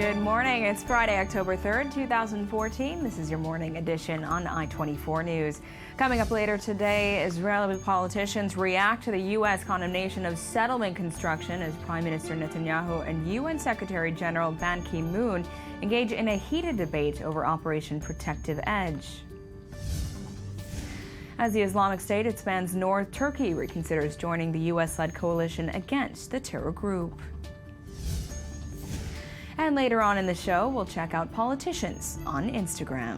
Good morning. It's Friday, October 3rd, 2014. This is your morning edition on I-24 News. Coming up later today, Israeli politicians react to the U.S. condemnation of settlement construction as Prime Minister Netanyahu and UN Secretary General Ban Ki-moon engage in a heated debate over Operation Protective Edge. As the Islamic State expands north, Turkey reconsiders joining the U.S.-led coalition against the terror group. And later on in the show, we'll check out politicians on Instagram.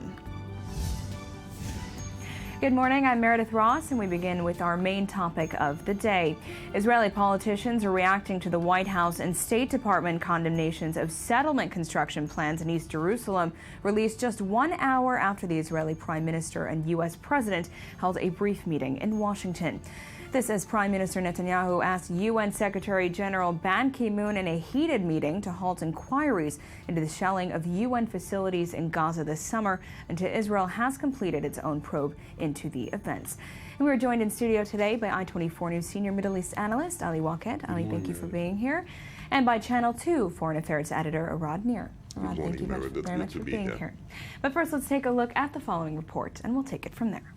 Good morning, I'm Meredith Ross, and we begin with our main topic of the day. Israeli politicians are reacting to the White House and State Department condemnations of settlement construction plans in East Jerusalem, released just 1 hour after the Israeli Prime Minister and U.S. President held a brief meeting in Washington. This as Prime Minister Netanyahu asked UN Secretary General Ban Ki-moon in a heated meeting to halt inquiries into the shelling of UN facilities in Gaza this summer until Israel has completed its own probe into the events. And we're joined in studio today by I-24 News Senior Middle East Analyst Ali Waqed. Ali, thank you for being here. And by Channel 2 Foreign Affairs Editor Arad Nir. Arad, thank you very much for being here. But first, let's take a look at the following report, and we'll take it from there.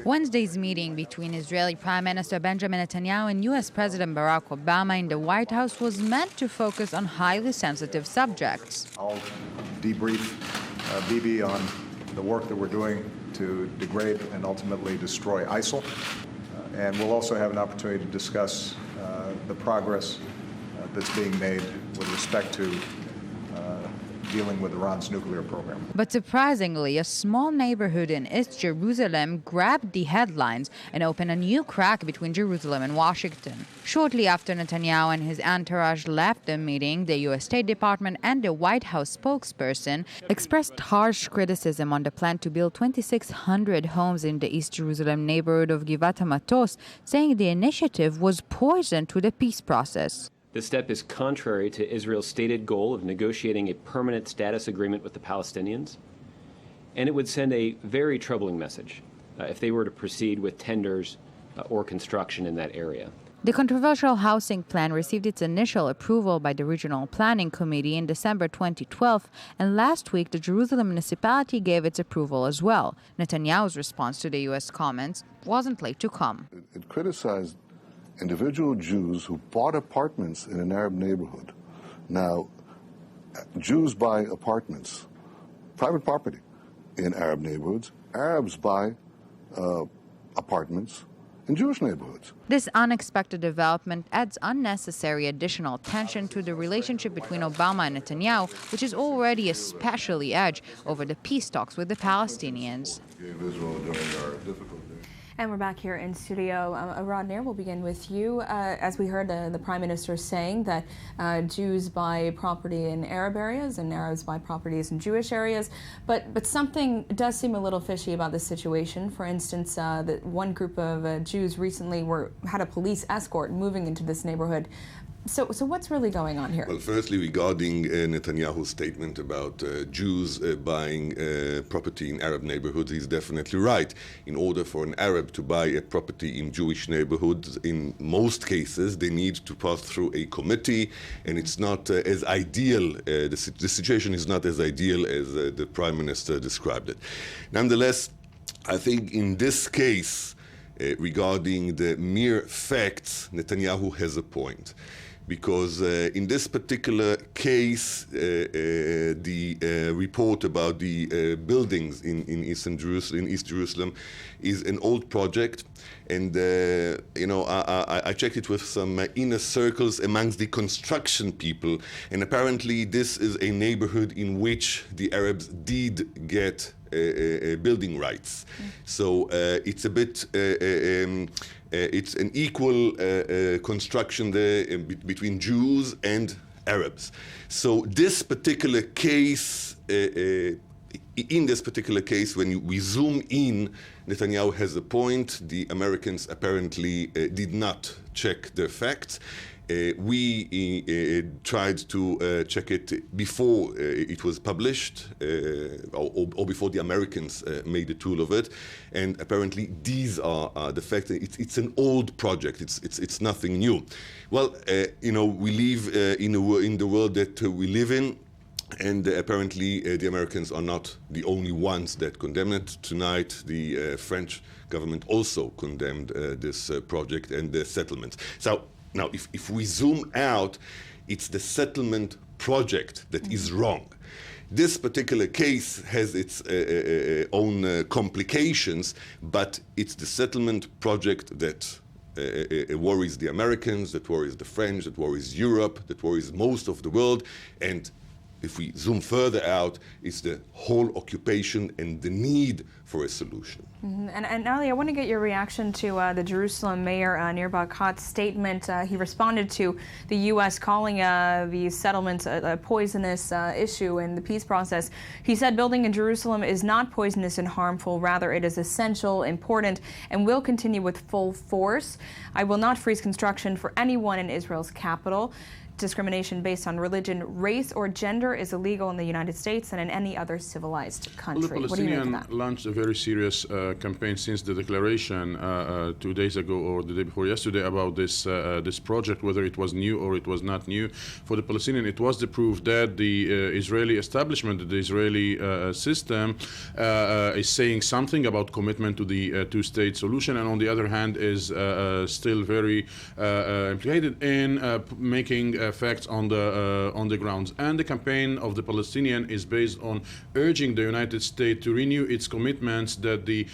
Wednesday's meeting between Israeli Prime Minister Benjamin Netanyahu and U.S. President Barack Obama in the White House was meant to focus on highly sensitive subjects. I'll debrief Bibi on the work that we're doing to degrade and ultimately destroy ISIL. And we'll also have an opportunity to discuss the progress that's being made with respect to dealing with Iran's nuclear program. But surprisingly, a small neighborhood in East Jerusalem grabbed the headlines and opened a new crack between Jerusalem and Washington. Shortly after Netanyahu and his entourage left the meeting, the U.S. State Department and the White House spokesperson expressed harsh criticism on the plan to build 2,600 homes in the East Jerusalem neighborhood of Givat HaMatos, saying the initiative was poison to the peace process. This step is contrary to Israel's stated goal of negotiating a permanent status agreement with the Palestinians, and it would send a very troubling message if they were to proceed with tenders or construction in that area. The controversial housing plan received its initial approval by the Regional Planning Committee in December 2012, and last week the Jerusalem municipality gave its approval as well. Netanyahu's response to the U.S. comments wasn't late to come. It criticized individual Jews who bought apartments in an Arab neighborhood. Now, Jews buy apartments, private property, in Arab neighborhoods. Arabs buy apartments in Jewish neighborhoods. This unexpected development adds unnecessary additional tension to the relationship between Obama and Netanyahu, which is already especially edged over the peace talks with the Palestinians. And we're back here in studio. Arad Nir, we'll begin with you. As we heard the Prime Minister saying that Jews buy property in Arab areas and Arabs buy properties in Jewish areas. But something does seem a little fishy about this situation. For instance, that one group of Jews recently had a police escort moving into this neighborhood. So what's really going on here? Well, firstly, regarding Netanyahu's statement about Jews buying property in Arab neighborhoods, he's definitely right. In order for an Arab to buy a property in Jewish neighborhoods, in most cases, they need to pass through a committee, and it's not as ideal. The situation is not as ideal as the Prime Minister described it. Nonetheless, I think in this case, regarding the mere facts, Netanyahu has a point. Because in this particular case, the report about the buildings in East Jerusalem is an old project, and I checked it with some inner circles amongst the construction people, and apparently this is a neighborhood in which the Arabs did get building rights. So it's a bit, it's an equal construction there between Jews and Arabs. So this particular case, in this particular case, when we zoom in, Netanyahu has a point. The Americans apparently did not check their facts. We tried to check it before it was published, or before the Americans made a tool of it, and apparently these are the facts. It's an old project. It's nothing new. Well, we live in the world that we live in. And apparently the Americans are not the only ones that condemn it. Tonight, the French government also condemned this project and the settlement. So now, if we zoom out, it's the settlement project that is wrong. This particular case has its own complications, but it's the settlement project that it worries the Americans, that worries the French, that worries Europe, that worries most of the world. And if we zoom further out, it's the whole occupation and the need for a solution. Mm-hmm. And Ali, I want to get your reaction to the Jerusalem mayor, Nir Barkat's statement. He responded to the U.S. calling these settlements a poisonous issue in the peace process. He said building in Jerusalem is not poisonous and harmful. Rather, it is essential, important, and will continue with full force. I will not freeze construction for anyone in Israel's capital. Discrimination based on religion, race, or gender is illegal in the United States and in any other civilized country. Well, the Palestinians launched a very serious campaign since the declaration 2 days ago or the day before yesterday about this project, whether it was new or it was not new. For the Palestinians, it was the proof that the Israeli establishment, the Israeli system, is saying something about commitment to the two-state solution, and on the other hand is still very implicated in making facts on the grounds. And the campaign of the Palestinian is based on urging the United States to renew its commitments that the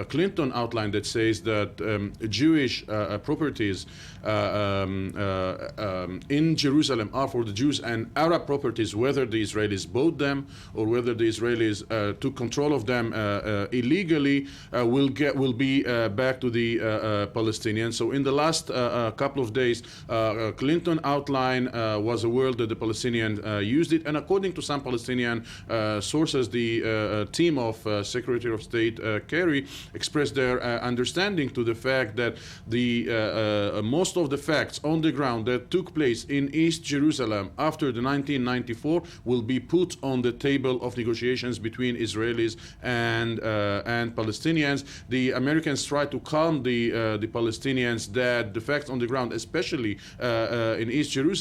Clinton outlined, that says that Jewish properties in Jerusalem are for the Jews, and Arab properties, whether the Israelis bought them or whether the Israelis took control of them illegally, will be back to the Palestinians. So in the last couple of days, Clinton outline was a word that the Palestinians used it, and according to some Palestinian sources, the team of Secretary of State Kerry expressed their understanding to the fact that the most of the facts on the ground that took place in East Jerusalem after the 1994 will be put on the table of negotiations between Israelis and Palestinians. The Americans try to calm the Palestinians that the facts on the ground, especially in East Jerusalem,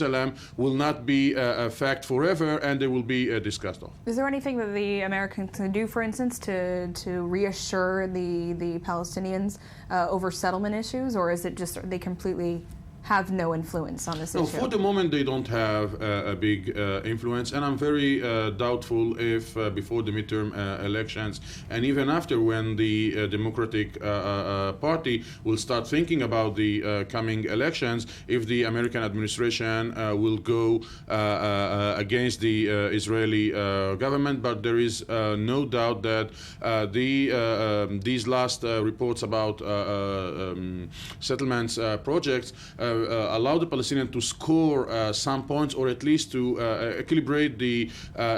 will not be a fact forever, and they will be discussed of. Is there anything that the Americans can do, for instance, to reassure the Palestinians over settlement issues, or is it just they completely have no influence on this issue? For the moment, they don't have a big influence, and I'm very doubtful if before the midterm elections, and even after, when the Democratic Party will start thinking about the coming elections, if the American administration will go against the Israeli government. But there is no doubt that these last reports about settlements projects allow the Palestinians to score some points, or at least to equilibrate the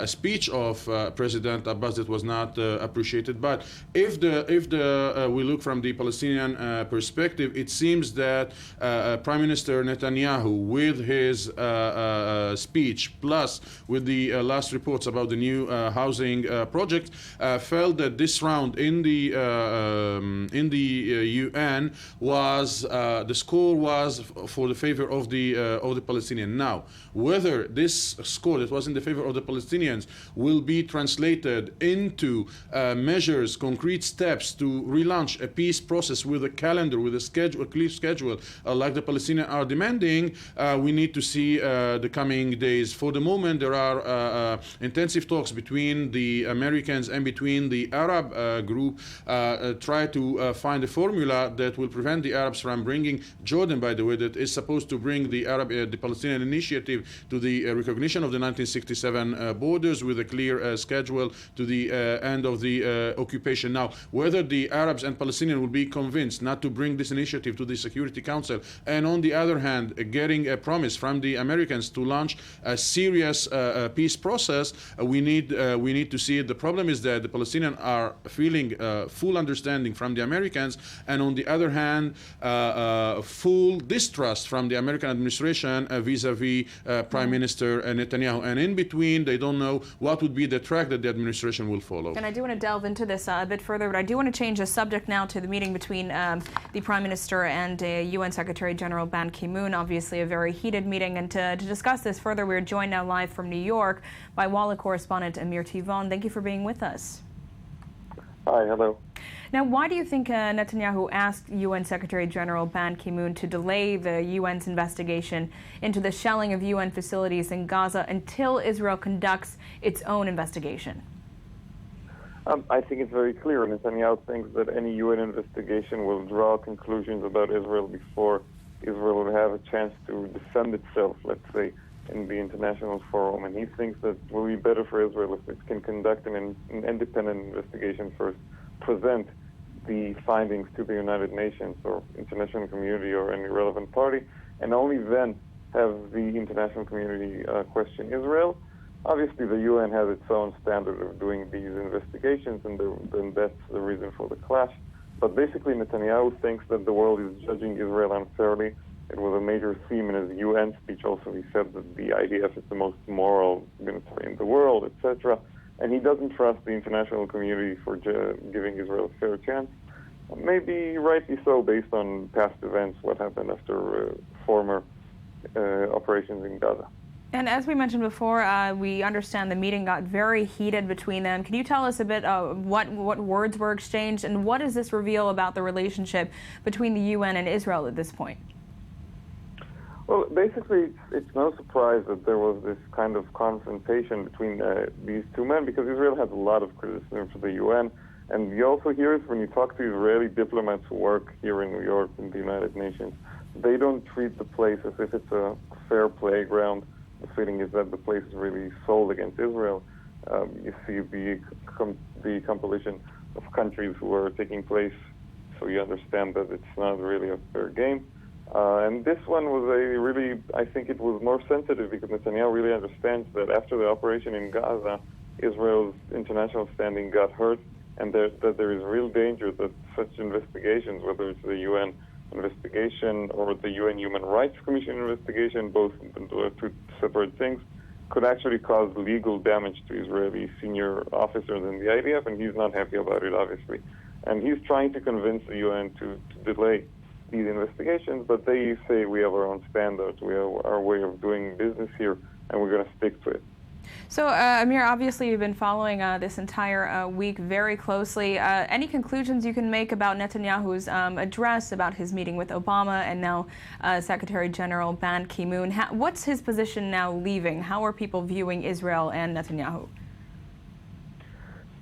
speech of President Abbas that was not appreciated. But if we look from the Palestinian perspective, it seems that Prime Minister Netanyahu, with his speech plus with the last reports about the new housing project, felt that this round in the UN was the score was for the favor of the Palestinians. Now, whether this score that was in the favor of the Palestinians will be translated into measures, concrete steps to relaunch a peace process with a calendar, with a schedule, a clear schedule, like the Palestinians are demanding, we need to see the coming days. For the moment, there are intensive talks between the Americans and between the Arab group, try to find a formula that will prevent the Arabs from bringing Jordan, by the way, that is supposed to bring the Palestinian initiative to the recognition of the 1967 borders with a clear schedule to the end of the occupation. Now, whether the Arabs and Palestinians will be convinced not to bring this initiative to the Security Council, and on the other hand, getting a promise from the Americans to launch a serious peace process, we need to see it. The problem is that the Palestinians are feeling full understanding from the Americans, and on the other hand, full distrust distrust from the American administration vis-a-vis Prime Minister Netanyahu. And in between, they don't know what would be the track that the administration will follow. And I do want to delve into this a bit further, but I do want to change the subject now to the meeting between the Prime Minister and UN Secretary General Ban Ki-moon. Obviously a very heated meeting. And to discuss this further, we're joined now live from New York by Walla correspondent Amir Tivon. Thank you for being with us. Hi, hello. Now, why do you think Netanyahu asked UN Secretary General Ban Ki-moon to delay the UN's investigation into the shelling of UN facilities in Gaza until Israel conducts its own investigation? I think it's very clear. Netanyahu thinks that any UN investigation will draw conclusions about Israel before Israel will have a chance to defend itself, let's say, in the international forum. And he thinks that it will be better for Israel if it can conduct an independent investigation first, present the findings to the United Nations or international community or any relevant party, and only then have the international community question Israel. Obviously, the UN has its own standard of doing these investigations, and then that's the reason for the clash. But basically, Netanyahu thinks that the world is judging Israel unfairly. It was a major theme in his UN speech. Also, he said that the IDF is the most moral military in the world, etc. And he doesn't trust the international community for giving Israel a fair chance. Maybe rightly so, based on past events, what happened after former operations in Gaza. And as we mentioned before, we understand the meeting got very heated between them. Can you tell us a bit what words were exchanged, and what does this reveal about the relationship between the UN and Israel at this point? Well, basically, it's no surprise that there was this kind of confrontation between these two men, because Israel has a lot of criticism for the UN. And you also hear it when you talk to Israeli diplomats who work here in New York in the United Nations. They don't treat the place as if it's a fair playground. The feeling is that the place is really sold against Israel. You see the compilation of countries who are taking place, so you understand that it's not really a fair game. And this one was I think it was more sensitive, because Netanyahu really understands that after the operation in Gaza, Israel's international standing got hurt, and that there is real danger that such investigations, whether it's the UN investigation or the UN Human Rights Commission investigation, both two separate things, could actually cause legal damage to Israeli senior officers in the IDF, and he's not happy about it, obviously. And he's trying to convince the UN to delay these investigations, but they say we have our own standards, we have our way of doing business here, and we're going to stick to it. So, Amir, obviously you've been following this entire week very closely. Any conclusions you can make about Netanyahu's address, about his meeting with Obama, and now Secretary General Ban Ki-moon? What's his position now leaving? How are people viewing Israel and Netanyahu?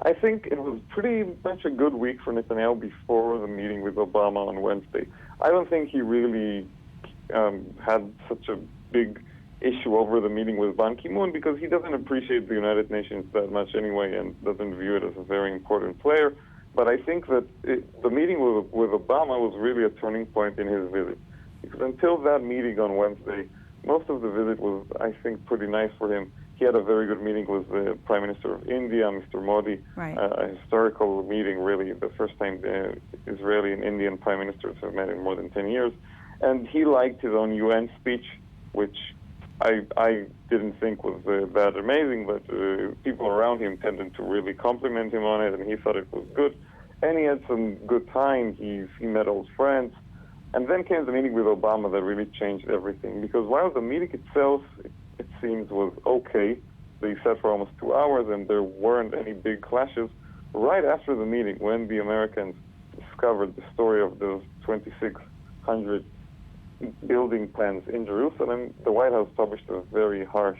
I think it was pretty much a good week for Netanyahu before the meeting with Obama on Wednesday. I don't think he really had such a big issue over the meeting with Ban Ki-moon, because he doesn't appreciate the United Nations that much anyway and doesn't view it as a very important player. But I think that the meeting with Obama was really a turning point in his visit. Because until that meeting on Wednesday, most of the visit was, I think, pretty nice for him. He had a very good meeting with the Prime Minister of India, Mr. Modi, right. A historical meeting, really, the first time the Israeli and Indian Prime Ministers have met in more than 10 years. And he liked his own UN speech, which I didn't think was that amazing, but people around him tended to really compliment him on it, and he thought it was good. And he had some good time. He met old friends. And then came the meeting with Obama that really changed everything, because while the meeting itself, it seems, was okay, they sat for almost 2 hours and there weren't any big clashes, right after the meeting, when the Americans discovered the story of those 2,600 building plans in Jerusalem, the White House published a very harsh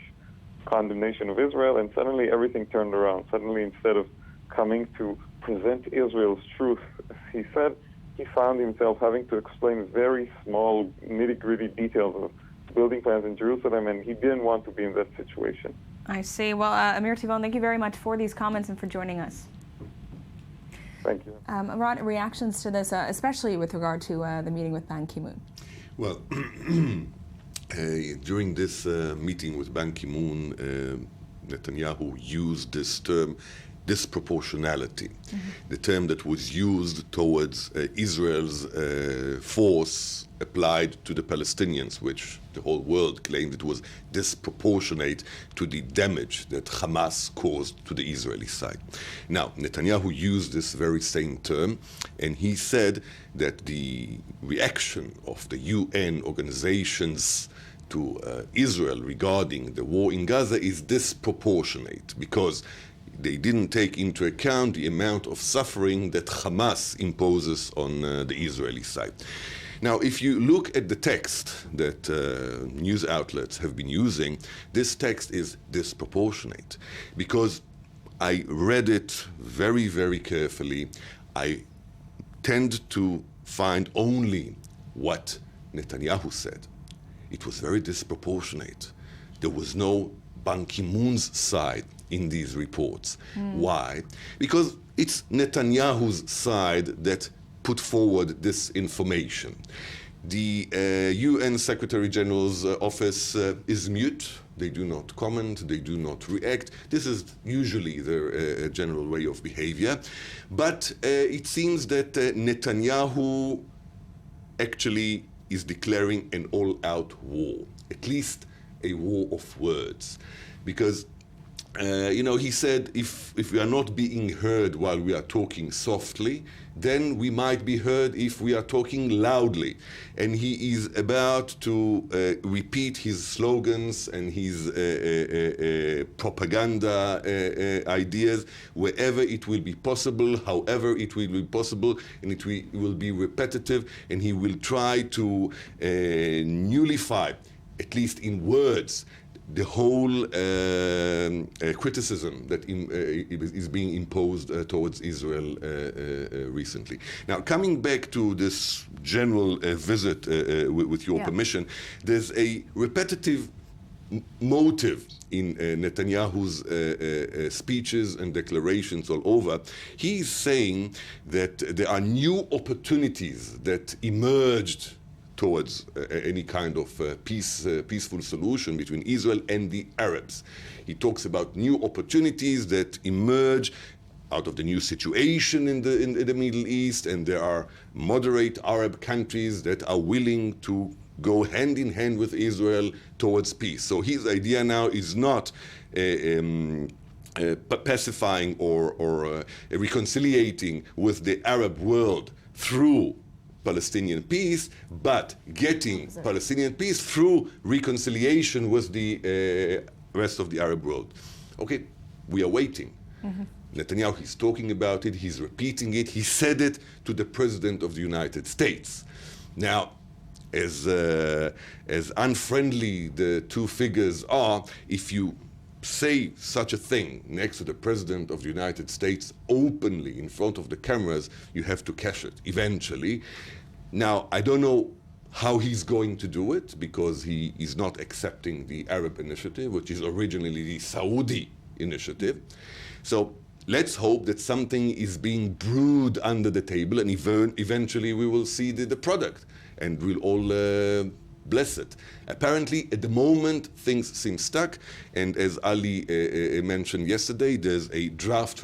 condemnation of Israel, and suddenly everything turned around. Suddenly, instead of coming to present Israel's truth, as he said, he found himself having to explain very small, nitty-gritty details of building plans in Jerusalem, and he didn't want to be in that situation. I see. Well, Amir Tivon, thank you very much for these comments and for joining us. Thank you. Rod, reactions to this, especially with regard to the meeting with Ban Ki-moon? Well, during this meeting with Ban Ki-moon, Netanyahu used this term, disproportionality, the term that was used towards Israel's force applied to the Palestinians, which the whole world claimed it was disproportionate to the damage that Hamas caused to the Israeli side. Now, Netanyahu used this very same term, and he said that the reaction of the UN organizations to Israel regarding the war in Gaza is disproportionate because they didn't take into account the amount of suffering that Hamas imposes on the Israeli side. Now, if you look at the text that news outlets have been using, this text is disproportionate because I read it very, very carefully. I tend to find only what Netanyahu said. It was very disproportionate. There was no Ban Ki-moon's side in these reports. Why? Because it's Netanyahu's side that put forward this information. The UN Secretary General's office is mute. They do not comment, they do not react. This is usually their general way of behavior. But it seems that Netanyahu actually is declaring an all-out war, at least a war of words. Because he said, if we are not being heard while we are talking softly, then we might be heard if we are talking loudly. And he is about to repeat his slogans and his propaganda ideas wherever it will be possible, however it will be possible, and it will be repetitive, and he will try to nullify, at least in words, the whole criticism that is being imposed towards Israel recently. Now, coming back to this general visit, with your permission, there's a repetitive motive in Netanyahu's speeches and declarations all over. He's saying that there are new opportunities that emerged towards any kind of peaceful solution between Israel and the Arabs. He talks about new opportunities that emerge out of the new situation in the Middle East, and there are moderate Arab countries that are willing to go hand in hand with Israel towards peace. So his idea now is not pacifying or reconciliating with the Arab world through Palestinian peace, but getting Palestinian peace through reconciliation with the rest of the Arab world. Okay, we are waiting. Netanyahu is talking about it, he's repeating it, he said it to the President of the United States. Now, as unfriendly the two figures are, if you say such a thing next to the President of the United States openly in front of the cameras, you have to cash it eventually. Now, I don't know how he's going to do it because he is not accepting the Arab initiative, which is originally the Saudi initiative. So let's hope that something is being brewed under the table, and eventually we will see the product, and we'll all bless it. Apparently, at the moment, things seem stuck, and as Ali mentioned yesterday, there's a draft,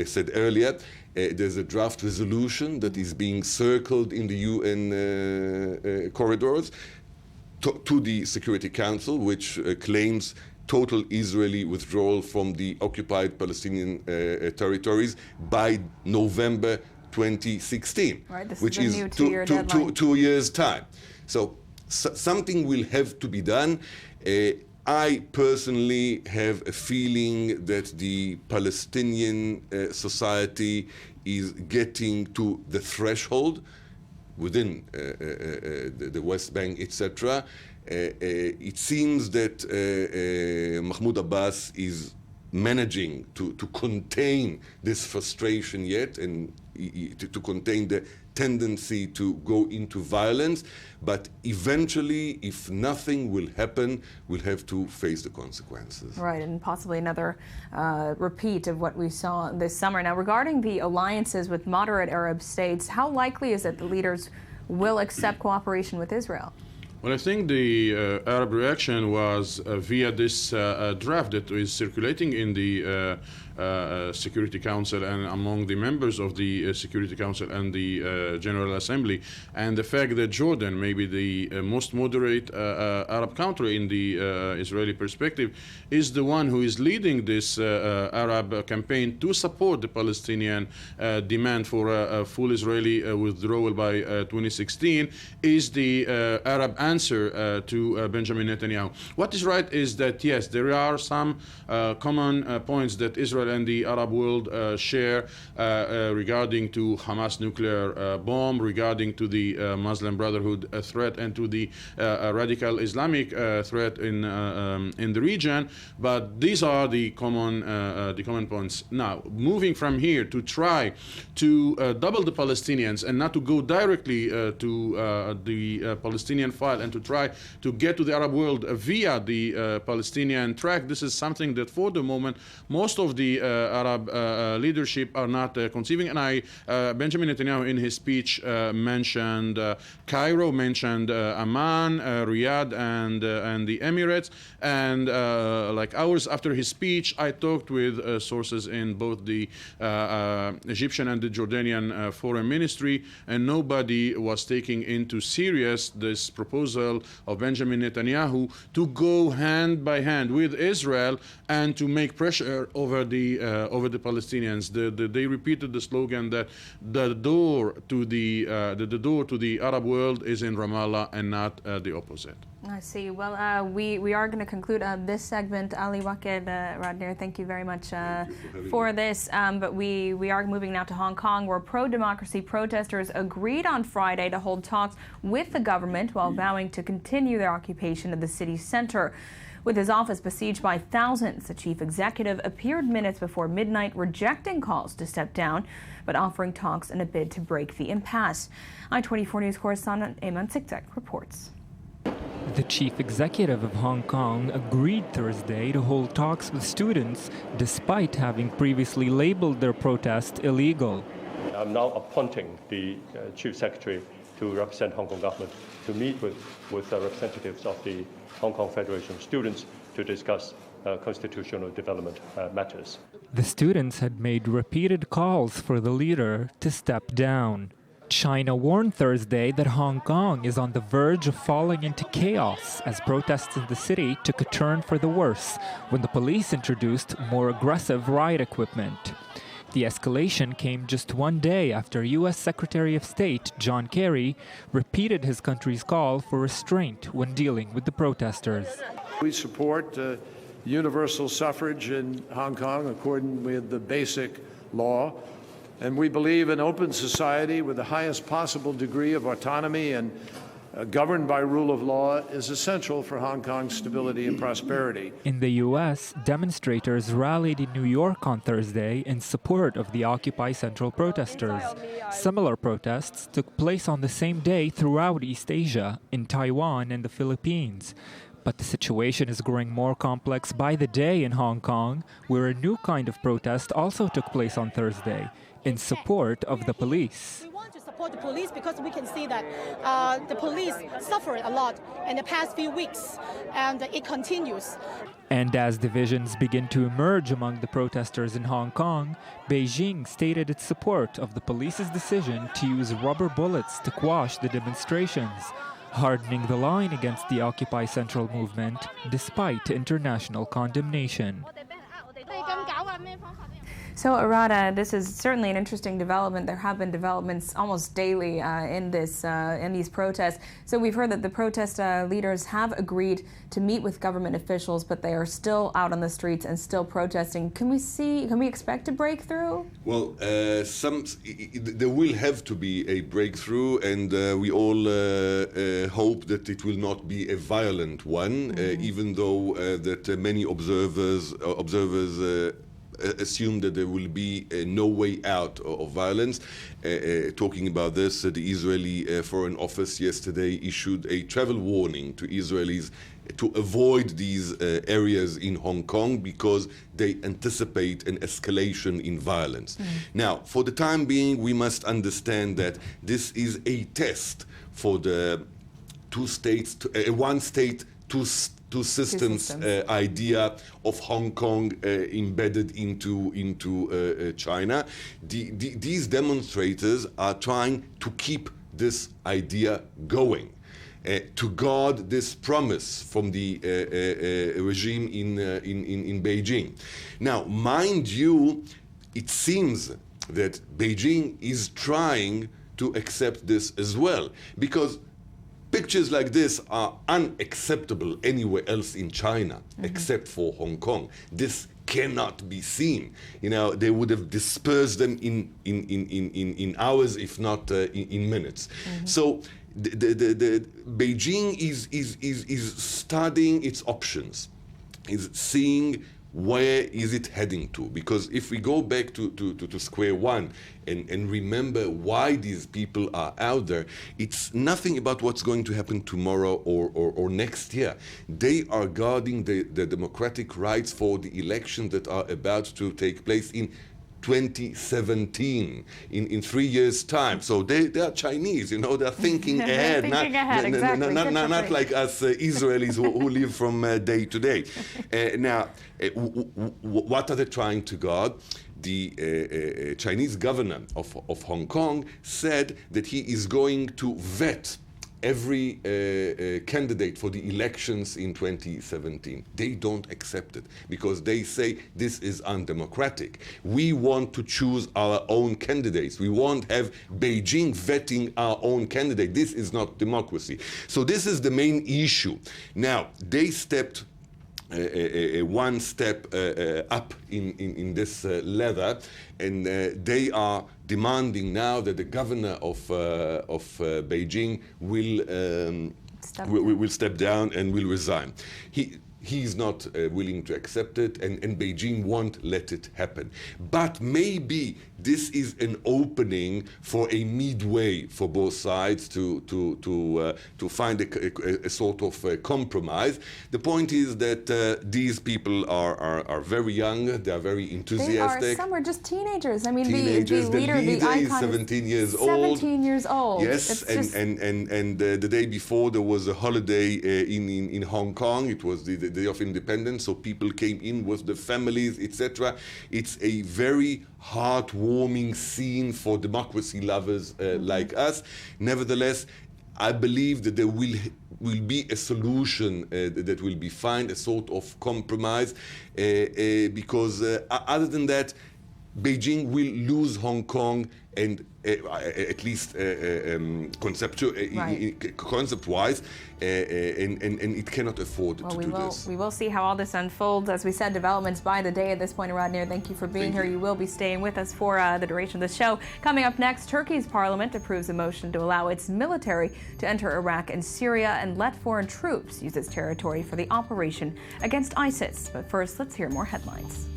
said earlier, there's a draft resolution that is being circled in the UN corridors to the Security Council, which claims total Israeli withdrawal from the occupied Palestinian territories by November 2016, right, this which is is new 2-year deadline. 2 years' time. So something will have to be done. I personally have a feeling that the Palestinian society is getting to the threshold within the West Bank, etc. It seems that Mahmoud Abbas is managing to contain this frustration yet, and to contain the tendency to go into violence, but eventually, if nothing will happen, we'll have to face the consequences. Right, and possibly another repeat of what we saw this summer. Now, regarding the alliances with moderate Arab states, how likely is it the leaders will accept cooperation with Israel? Well, I think the Arab reaction was via this draft that is circulating in the Security Council and among the members of the Security Council and the General Assembly, and the fact that Jordan, maybe the most moderate Arab country in the Israeli perspective, is the one who is leading this Arab campaign to support the Palestinian demand for a full Israeli withdrawal by 2016, is the Arab answer to Benjamin Netanyahu. What is right is that, yes, there are some common points that Israel and the Arab world share regarding to Hamas nuclear bomb, regarding to the Muslim Brotherhood threat, and to the radical Islamic threat in the region. But these are the common points. Now, moving from here to try to double the Palestinians and not to go directly to the Palestinian file and to try to get to the Arab world via the Palestinian track, this is something that for the moment most of the Arab leadership are not conceiving. And Benjamin Netanyahu in his speech mentioned Cairo, mentioned Amman, Riyadh, and the Emirates. And like hours after his speech, I talked with sources in both the Egyptian and the Jordanian foreign ministry, and nobody was taking into serious this proposal of Benjamin Netanyahu to go hand by hand with Israel and to make pressure over the Palestinians. They repeated the slogan that the door to the Arab world is in Ramallah and not the opposite. I see. Well, we are going to conclude this segment. Ali Waked Rodner, thank you very much for this. But we are moving now to Hong Kong, where pro-democracy protesters agreed on Friday to hold talks with the government while vowing to continue their occupation of the city's center. With his office besieged by thousands, the chief executive appeared minutes before midnight, rejecting calls to step down, but offering talks in a bid to break the impasse. I-24 News correspondent Ayman Siktek reports. The chief executive of Hong Kong agreed Thursday to hold talks with students despite having previously labeled their protest illegal. I'm now appointing the chief secretary to represent Hong Kong government to meet with representatives of the Hong Kong Federation of Students to discuss constitutional development matters. The students had made repeated calls for the leader to step down. China warned Thursday that Hong Kong is on the verge of falling into chaos as protests in the city took a turn for the worse when the police introduced more aggressive riot equipment. The escalation came just one day after U.S. Secretary of State John Kerry repeated his country's call for restraint when dealing with the protesters. We support universal suffrage in Hong Kong according with the basic law. And we believe an open society with the highest possible degree of autonomy and governed by rule of law is essential for Hong Kong's stability and prosperity. In the U.S., demonstrators rallied in New York on Thursday in support of the Occupy Central protesters. Similar protests took place on the same day throughout East Asia, in Taiwan and the Philippines. But the situation is growing more complex by the day in Hong Kong, where a new kind of protest also took place on Thursday, in support of the police. We want to support the police because we can see that the police suffered a lot in the past few weeks, and it continues. And as divisions begin to emerge among the protesters in Hong Kong, Beijing stated its support of the police's decision to use rubber bullets to quash the demonstrations, hardening the line against the Occupy Central movement despite international condemnation. So, Arada, this is certainly an interesting development. There have been developments almost daily in these protests. So we've heard that the protest leaders have agreed to meet with government officials, but they are still out on the streets and still protesting. Can we expect a breakthrough? Well, there will have to be a breakthrough, and we all hope that it will not be a violent one, even though that many observers assume that there will be no way out of violence. Talking about this, the Israeli Foreign Office yesterday issued a travel warning to Israelis to avoid these areas in Hong Kong because they anticipate an escalation in violence. Now, for the time being, we must understand that this is a test for the one state, two systems idea of Hong Kong embedded into China. These demonstrators are trying to keep this idea going, to guard this promise from the regime in Beijing. Now, mind you, it seems that Beijing is trying to accept this as well, because pictures like this are unacceptable anywhere else in China except for Hong Kong. This cannot be seen. You know, they would have dispersed them in hours, if not in minutes. So the Beijing is studying its options, is seeing where is it heading to? Because if we go back to square one and remember why these people are out there, it's nothing about what's going to happen tomorrow or next year. They are guarding the democratic rights for the elections that are about to take place in 2017, in 3 years' time. So they are Chinese, you know, they're thinking ahead. Not like us Israelis who live from day to day. Now, what are they trying to guard? The Chinese governor of Hong Kong said that he is going to vet every candidate for the elections in 2017. They don't accept it because they say this is undemocratic. We want to choose our own candidates. We won't have Beijing vetting our own candidate. This is not democracy. So this is the main issue. Now, they stepped one step up in this ladder, and they are demanding now that the governor of Beijing will step down and will resign. He's not willing to accept it, and Beijing won't let it happen. But maybe this is an opening for a midway for both sides to find a sort of compromise. The point is that these people are very young, they are very enthusiastic. Some are just teenagers. I mean, teenagers. the leader is icon 17 years old. 17 years old. Yes, and the day before there was a holiday in Hong Kong. It was the Day of Independence, so people came in with the families, etc. It's a very heartwarming scene for democracy lovers like us. Nevertheless, I believe that there will be a solution that will be found, a sort of compromise, because other than that, Beijing will lose Hong Kong, and at least concept-wise, and it cannot afford to do this. We will see how all this unfolds. As we said, developments by the day at this point. Rodney, thank you for being here. You will be staying with us for the duration of the show. Coming up next, Turkey's parliament approves a motion to allow its military to enter Iraq and Syria and let foreign troops use its territory for the operation against ISIS. But first, let's hear more headlines.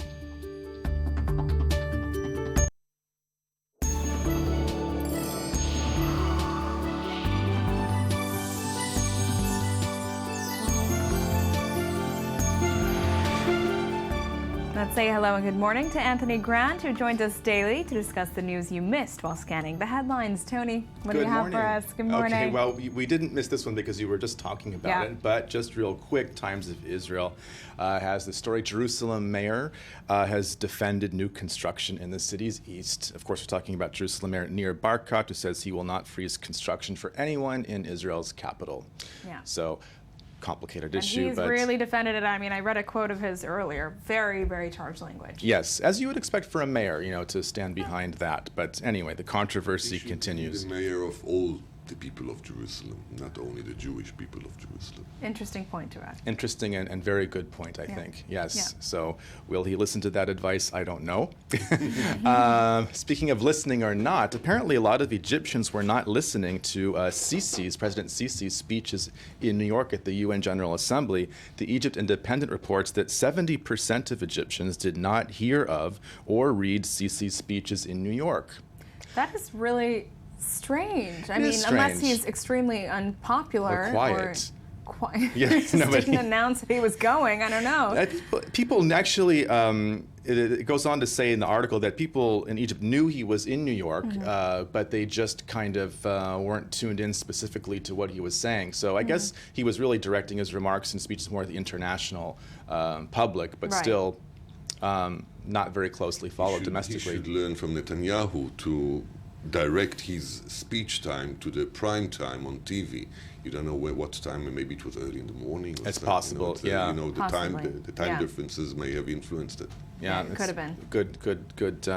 Let's say hello and good morning to Anthony Grant, who joins us daily to discuss the news you missed while scanning the headlines. Tony, what do you have for us? Good morning. Okay, well, we didn't miss this one because you were just talking about it, but just real quick, Times of Israel has the story. Jerusalem mayor has defended new construction in the city's east. Of course, we're talking about Jerusalem mayor Nir Barkat, who says he will not freeze construction for anyone in Israel's capital. Yeah. So, complicated issue. He's really defended it. I mean, I read a quote of his earlier. Very, very charged language. Yes, as you would expect for a mayor, you know, to stand behind that. But anyway, the controversy continues. The mayor of all the people of Jerusalem, not only the Jewish people of Jerusalem. Interesting point to add. Interesting and very good point, I think. Yes. Yeah. So will he listen to that advice? I don't know. Speaking of listening or not, apparently a lot of Egyptians were not listening to President Sisi's speeches in New York at the UN General Assembly. The Egypt Independent reports that 70% of Egyptians did not hear of or read Sisi's speeches in New York. That is really strange. I mean, unless he's extremely unpopular or quite. Yeah, He just nobody- didn't announce that he was going. I don't know. People actually, it goes on to say in the article that people in Egypt knew he was in New York, but they just kind of weren't tuned in specifically to what he was saying. So I guess he was really directing his remarks and speeches more at the international public, but still not very closely followed domestically. He should learn from Netanyahu to direct his speech time to the prime time on TV. You don't know what time, maybe it was early in the morning. Or it's something, possible, yeah. You know, the Possibly. time differences may have influenced it. Yeah, it could have been. Good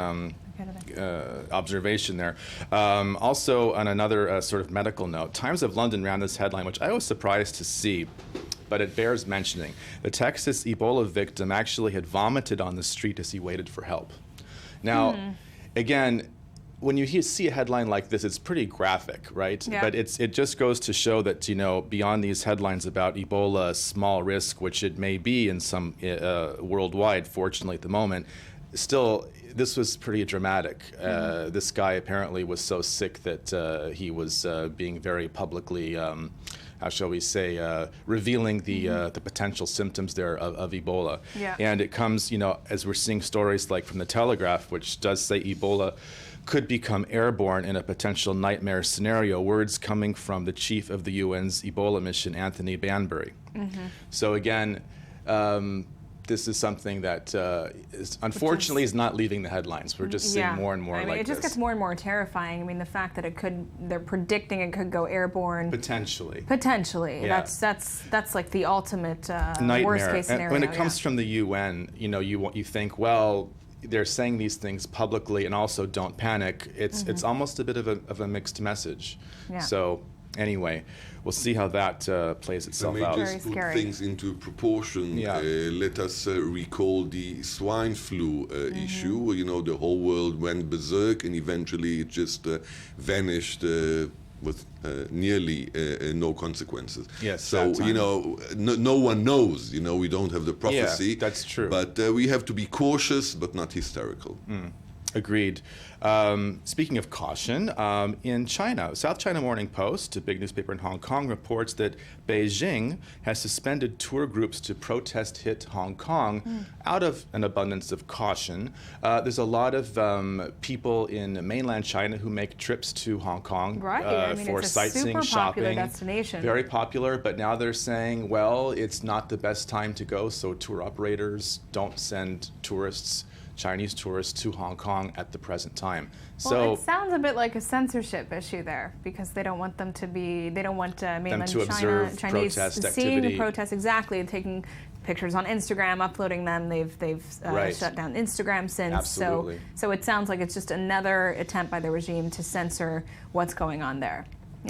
observation there. Also, on another sort of medical note, Times of London ran this headline, which I was surprised to see, but it bears mentioning. The Texas Ebola victim actually had vomited on the street as he waited for help. Now, again, when you see a headline like this, it's pretty graphic, right? Yeah. But it just goes to show that, you know, beyond these headlines about Ebola, small risk, which it may be in some worldwide, fortunately at the moment, still, this was pretty dramatic. This guy apparently was so sick that he was being very publicly, how shall we say, revealing the potential symptoms there of Ebola. Yeah. And it comes, you know, as we're seeing stories like from the Telegraph, which does say Ebola could become airborne in a potential nightmare scenario, words coming from the chief of the UN's Ebola mission, Anthony Banbury. So again, this is something that unfortunately is not leaving the headlines. We're just seeing more and more like this. It just gets more and more terrifying. I mean, the fact that they're predicting it could go airborne. Potentially. Yeah. That's like the ultimate nightmare. worst case scenario. And when it comes from the UN, you know, you think, well, they're saying these things publicly and also don't panic. It's almost a bit of a mixed message. Yeah. So anyway, we'll see how that plays itself out. Just put things into proportion. Let us recall the swine flu issue. You know, the whole world went berserk, and eventually it just vanished with nearly no consequences. Yes. So you know, no one knows. You know, we don't have the prophecy. Yeah, that's true. But we have to be cautious, but not hysterical. Agreed. Speaking of caution, in China, South China Morning Post, a big newspaper in Hong Kong, reports that Beijing has suspended tour groups to protest hit Hong Kong out of an abundance of caution. There's a lot of people in mainland China who make trips to Hong Kong for it's a sightseeing, super popular shopping. destination. Very popular, but now they're saying, well, it's not the best time to go, so tour operators don't send Chinese tourists to Hong Kong at the present time. Well, it sounds a bit like a censorship issue there, because they don't want mainland observe Chinese protest seeing activity. the protests, exactly, and taking pictures on Instagram, uploading them. They've shut down Instagram since. Absolutely. So it sounds like it's just another attempt by the regime to censor what's going on there.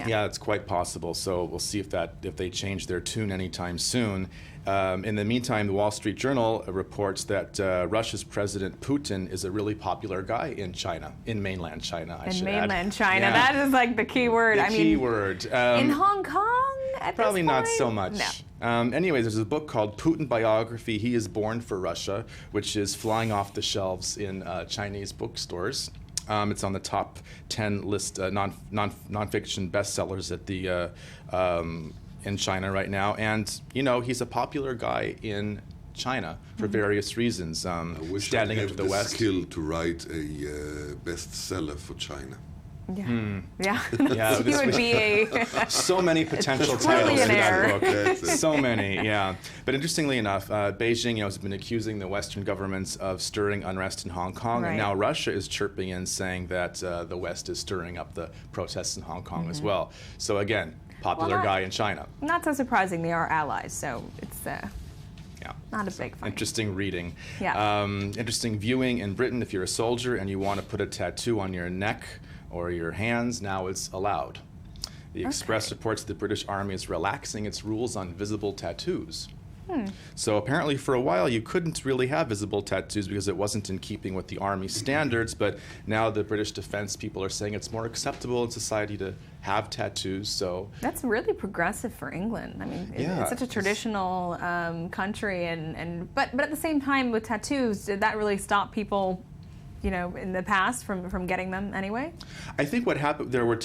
Yeah, it's quite possible. So we'll see if they change their tune anytime soon. In the meantime, the Wall Street Journal reports that Russia's President Putin is a really popular guy in China, in mainland China, I should add. In mainland China, that is like the key word. The key word. In Hong Kong, at probably this not point? so much. No. Anyways, there's a book called Putin Biography, He is Born for Russia, which is flying off the shelves in Chinese bookstores. It's on the top 10 list nonfiction bestsellers at the in China right now, and you know he's a popular guy in China for various reasons. Standing up to the West. Skill to write a bestseller for China. Yeah. He would be so many potential titles in that book. That's So many, yeah. But interestingly enough, Beijing, has been accusing the Western governments of stirring unrest in Hong Kong, and now Russia is chirping in, saying that the West is stirring up the protests in Hong Kong as well. So again, popular guy in China. Not so surprising, they are allies, so it's not a big fight. Interesting reading. Yeah. Interesting viewing in Britain. If you're a soldier and you want to put a tattoo on your neck or your hands, now it's allowed. The Express reports the British Army is relaxing its rules on visible tattoos. So apparently for a while you couldn't really have visible tattoos because it wasn't in keeping with the Army standards, but now the British defense people are saying it's more acceptable in society to have tattoos. So that's really progressive for England. I mean, it's such a traditional country, but at the same time with tattoos, did that really stop people in the past from getting them anyway? I think what happened, there were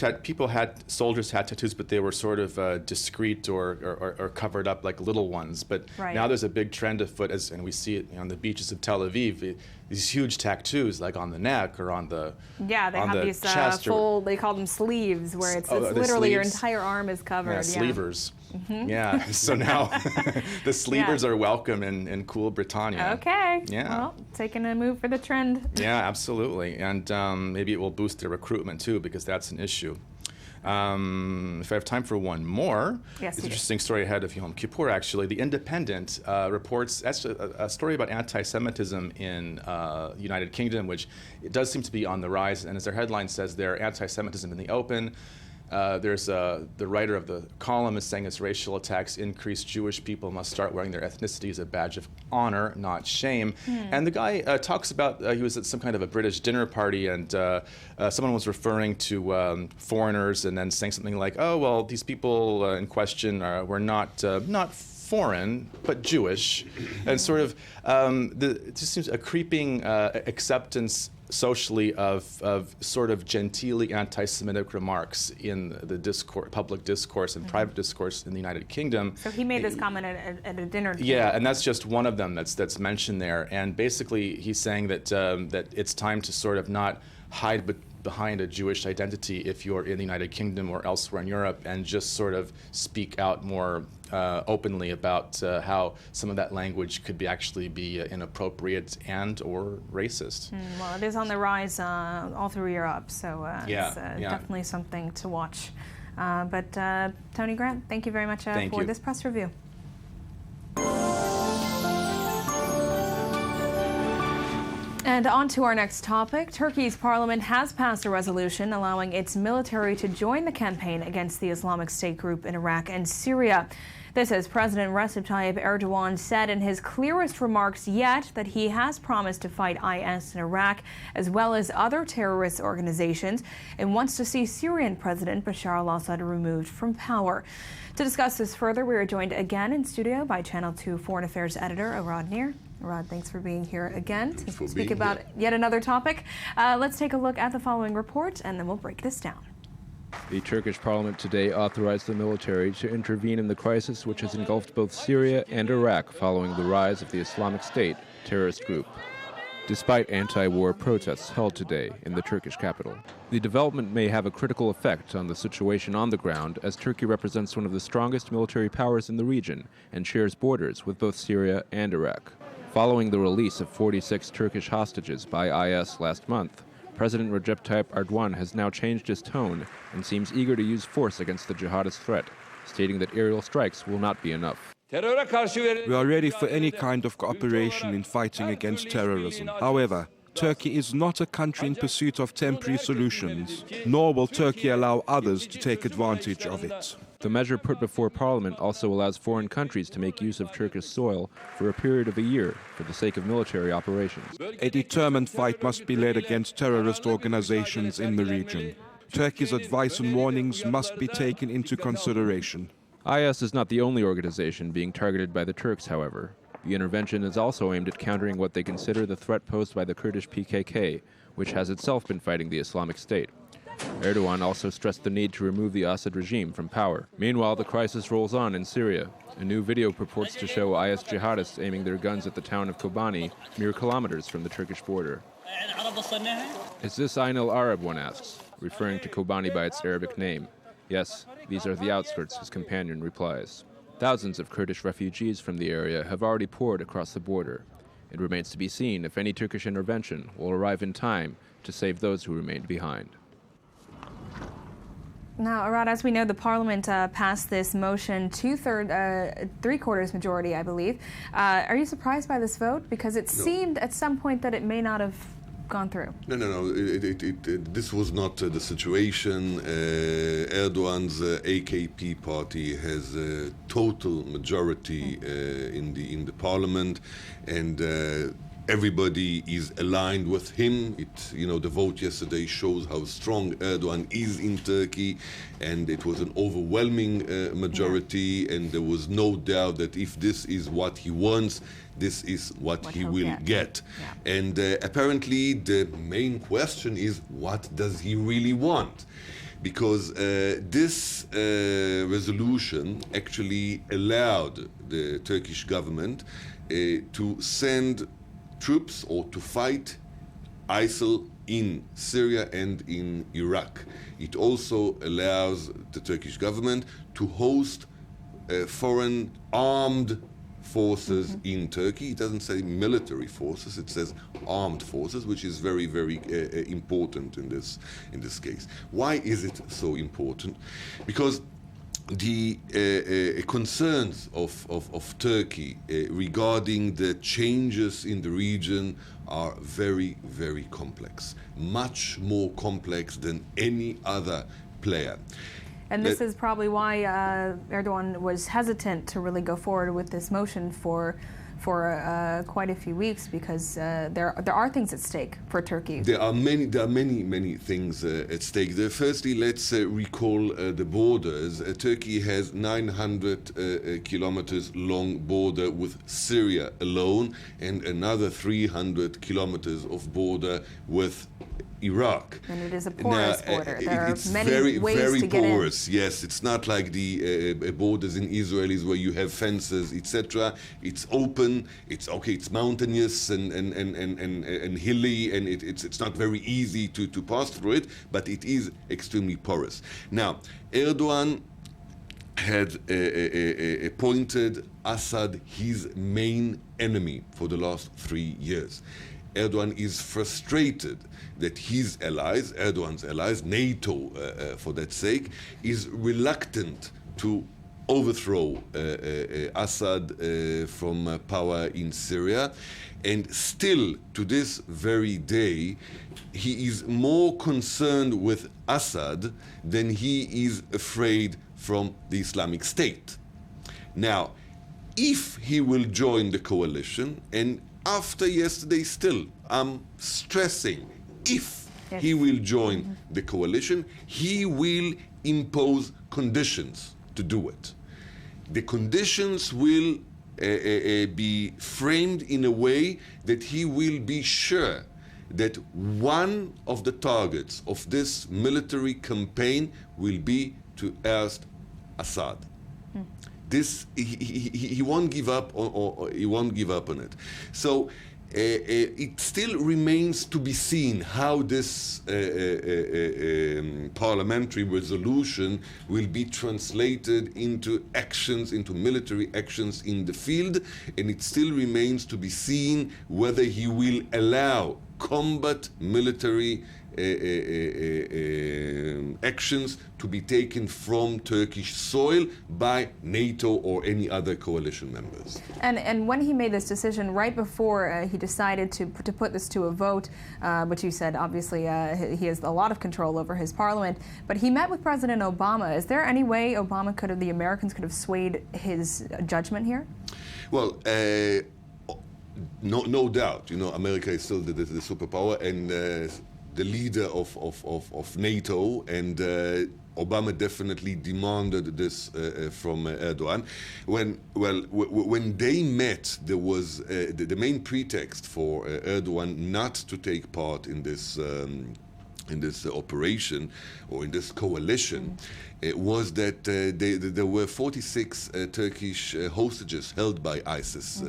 soldiers had tattoos, but they were sort of discreet or covered up like little ones. But now there's a big trend afoot, and we see it on the beaches of Tel Aviv, these huge tattoos like on the neck or on the they have these full, they call them sleeves, where it's literally your entire arm is covered. Sleevers. Yeah, so now the sleevers are welcome in cool Britannia. Okay. Yeah. Well, taking a move for the trend. Yeah, absolutely. And maybe it will boost their recruitment too, because that's an issue. If I have time for one more, it's an interesting story ahead of Yom Kippur, actually. The Independent reports a story about anti-Semitism in the United Kingdom, which it does seem to be on the rise. And as their headline says, there, anti-Semitism in the open. There's the writer of the column is saying as racial attacks increase, Jewish people must start wearing their ethnicity as a badge of honor, not shame. And the guy talks about he was at some kind of a British dinner party, and someone was referring to foreigners and then saying something like, "Oh well, these people in question were not foreign but Jewish," and sort of it just seems a creeping acceptance socially of sort of genteelly anti-Semitic remarks in the public discourse and private discourse in the United Kingdom. So he made this comment at a dinner table. Yeah, and that's just one of them that's mentioned there. And basically he's saying that that it's time to sort of not hide behind a Jewish identity if you're in the United Kingdom or elsewhere in Europe, and just sort of speak out more openly about how some of that language could actually be inappropriate and or racist. Well, it is on the rise all through Europe, so it's definitely something to watch. But Tony Grant, thank you very much for this press review. And on to our next topic. Turkey's parliament has passed a resolution allowing its military to join the campaign against the Islamic State group in Iraq and Syria. This as President Recep Tayyip Erdogan said in his clearest remarks yet that he has promised to fight IS in Iraq as well as other terrorist organizations, and wants to see Syrian President Bashar al-Assad removed from power. To discuss this further, we are joined again in studio by Channel 2 Foreign Affairs editor Arad Nir. Arad, thanks for being here again to speak about yet another topic. Let's take a look at the following report, and then we'll break this down. The Turkish parliament today authorized the military to intervene in the crisis which has engulfed both Syria and Iraq following the rise of the Islamic State terrorist group, despite anti-war protests held today in the Turkish capital. The development may have a critical effect on the situation on the ground, as Turkey represents one of the strongest military powers in the region and shares borders with both Syria and Iraq. Following the release of 46 Turkish hostages by IS last month, President Recep Tayyip Erdogan has now changed his tone and seems eager to use force against the jihadist threat, stating that aerial strikes will not be enough. We are ready for any kind of cooperation in fighting against terrorism. However, Turkey is not a country in pursuit of temporary solutions, nor will Turkey allow others to take advantage of it. The measure put before Parliament also allows foreign countries to make use of Turkish soil for a period of a year for the sake of military operations. A determined fight must be led against terrorist organizations in the region. Turkey's advice and warnings must be taken into consideration. IS is not the only organization being targeted by the Turks, however. The intervention is also aimed at countering what they consider the threat posed by the Kurdish PKK, which has itself been fighting the Islamic State. Erdogan also stressed the need to remove the Assad regime from power. Meanwhile, the crisis rolls on in Syria. A new video purports to show IS jihadists aiming their guns at the town of Kobani, mere kilometers from the Turkish border. Is this Ain al-Arab, one asks, referring to Kobani by its Arabic name. Yes, these are the outskirts, his companion replies. Thousands of Kurdish refugees from the area have already poured across the border. It remains to be seen if any Turkish intervention will arrive in time to save those who remained behind. Now, Arad, as we know, the Parliament passed this motion three-quarters majority, I believe. Are you surprised by this vote? Because it seemed at some point that it may not have gone through. No. This was not the situation. Erdogan's AKP party has a total majority in the parliament, and everybody is aligned with him. The vote yesterday shows how strong Erdogan is in Turkey, and it was an overwhelming majority, and there was no doubt that if this is what he wants, this is what he will get. Yeah. And apparently the main question is, what does he really want? Because this resolution actually allowed the Turkish government to send troops or to fight ISIL in Syria and in Iraq. It also allows the Turkish government to host foreign armed forces in Turkey. It doesn't say military forces, it says armed forces, which is very, very important in this case. Why is it so important? Because the concerns of Turkey regarding the changes in the region are very, very complex, much more complex than any other player. And this is probably why Erdogan was hesitant to really go forward with this motion for quite a few weeks, because there are things at stake for Turkey. There are many things at stake. Firstly, let's recall the borders. Turkey has 900 kilometers long border with Syria alone, and another 300 kilometers of border with Iraq. And it is a porous border. There are many very, ways very to get porous. in. Yes, it's not like the borders in Israel where you have fences, etc. It's open. It's okay. It's mountainous and hilly, and it's not very easy to pass through it. But it is extremely porous. Now, Erdogan had appointed Assad his main enemy for the last 3 years. Erdogan is frustrated that his allies, Erdogan's allies, NATO for that sake, is reluctant to overthrow Assad from power in Syria. And still, to this very day, he is more concerned with Assad than he is afraid from the Islamic State. Now, if he will join the coalition, and after yesterday still, I'm stressing, if he will join the coalition, he will impose conditions to do it. The conditions will be framed in a way that he will be sure that one of the targets of this military campaign will be to oust Assad. This he won't give up, or he won't give up on it. So it still remains to be seen how this parliamentary resolution will be translated into actions, into military actions in the field, and it still remains to be seen whether he will allow combat military actions to be taken from Turkish soil by NATO or any other coalition members. And when he made this decision, right before he decided to put this to a vote, which you said obviously he has a lot of control over his parliament, but he met with President Obama. Is there any way the Americans could have swayed his judgment here? Well, no doubt. America is still the superpower, and the leader of NATO, and Obama definitely demanded this from Erdogan. When they met, there was the main pretext for Erdogan not to take part in this operation or in this coalition. Was that there were 46 Turkish hostages held by ISIS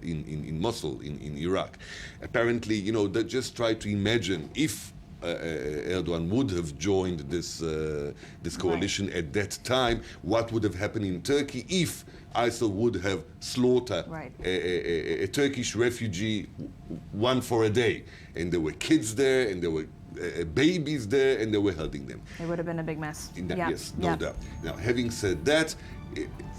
in Mosul, in Iraq. Apparently, they just try to imagine if Erdogan would have joined this coalition at that time, what would have happened in Turkey if ISIL would have slaughtered a Turkish refugee, one for a day. And there were kids there, and there were babies there, and they were holding them. It would have been a big mess. Yes, no doubt. Now, having said that,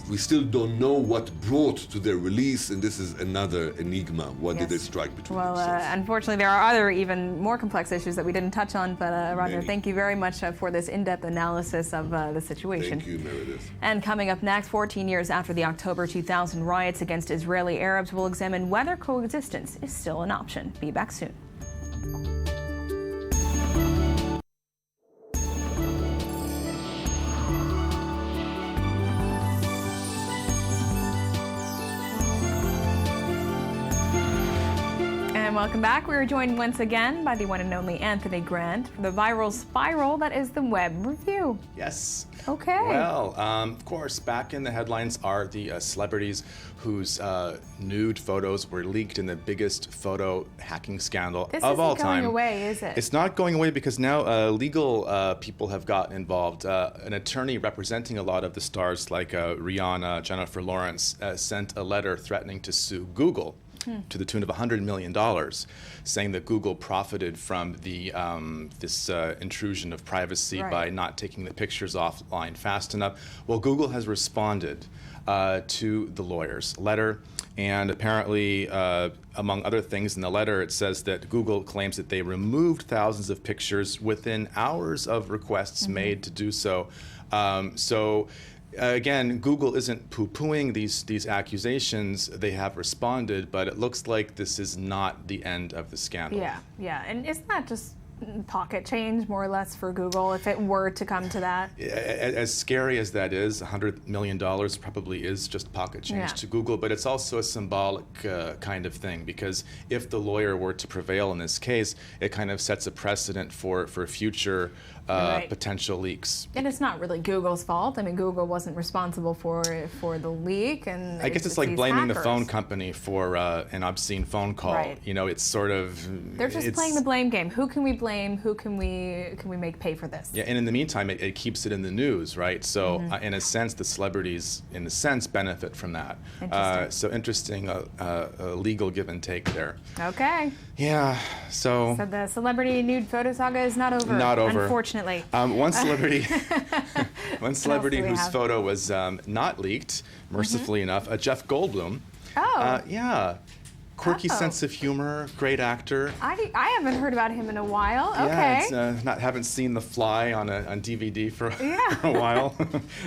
we still don't know what brought to their release, and this is another enigma. What did they strike between themselves? Unfortunately, there are other even more complex issues that we didn't touch on, but Roger, Many. thank you very much for this in-depth analysis of the situation. Thank you, Meredith. And coming up next, 14 years after the October 2000 riots against Israeli Arabs, we'll examine whether coexistence is still an option. Be back soon. And welcome back. We are joined once again by the one and only Anthony Grant for the viral spiral that is the Web Review. Yes. Okay. Well, of course, back in the headlines are the celebrities whose nude photos were leaked in the biggest photo hacking scandal of all time. This isn't going away, is it? It's not going away because now legal people have gotten involved. An attorney representing a lot of the stars like Rihanna, Jennifer Lawrence, sent a letter threatening to sue Google to the tune of $100 million, saying that Google profited from the this intrusion of privacy by not taking the pictures offline fast enough. Well, Google has responded to the lawyer's letter, and apparently, among other things in the letter, it says that Google claims that they removed thousands of pictures within hours of requests made to do so. Again, Google isn't poo-pooing these accusations. They have responded, but it looks like this is not the end of the scandal. Yeah, and isn't that just pocket change, more or less, for Google, if it were to come to that? As scary as that is, $100 million probably is just pocket change to Google, but it's also a symbolic kind of thing, because if the lawyer were to prevail in this case, it kind of sets a precedent for future potential leaks. And it's not really Google's fault. I mean, Google wasn't responsible for the leak, and I guess it's like blaming the phone company for an obscene phone call. Right. You know, it's sort of they're just playing the blame game. Who can we blame? Who can we make pay for this? Yeah, and in the meantime, it keeps it in the news, right? So in a sense, the celebrities, in a sense, benefit from that. So interesting legal give and take there. Okay. Yeah. So the celebrity nude photo saga is not over. Not over. Unfortunately. One celebrity, whose photo was not leaked, mercifully enough, Jeff Goldblum. Oh. Yeah. Quirky sense of humor, great actor. I haven't heard about him in a while. Okay. Yeah, haven't seen The Fly on DVD for a while.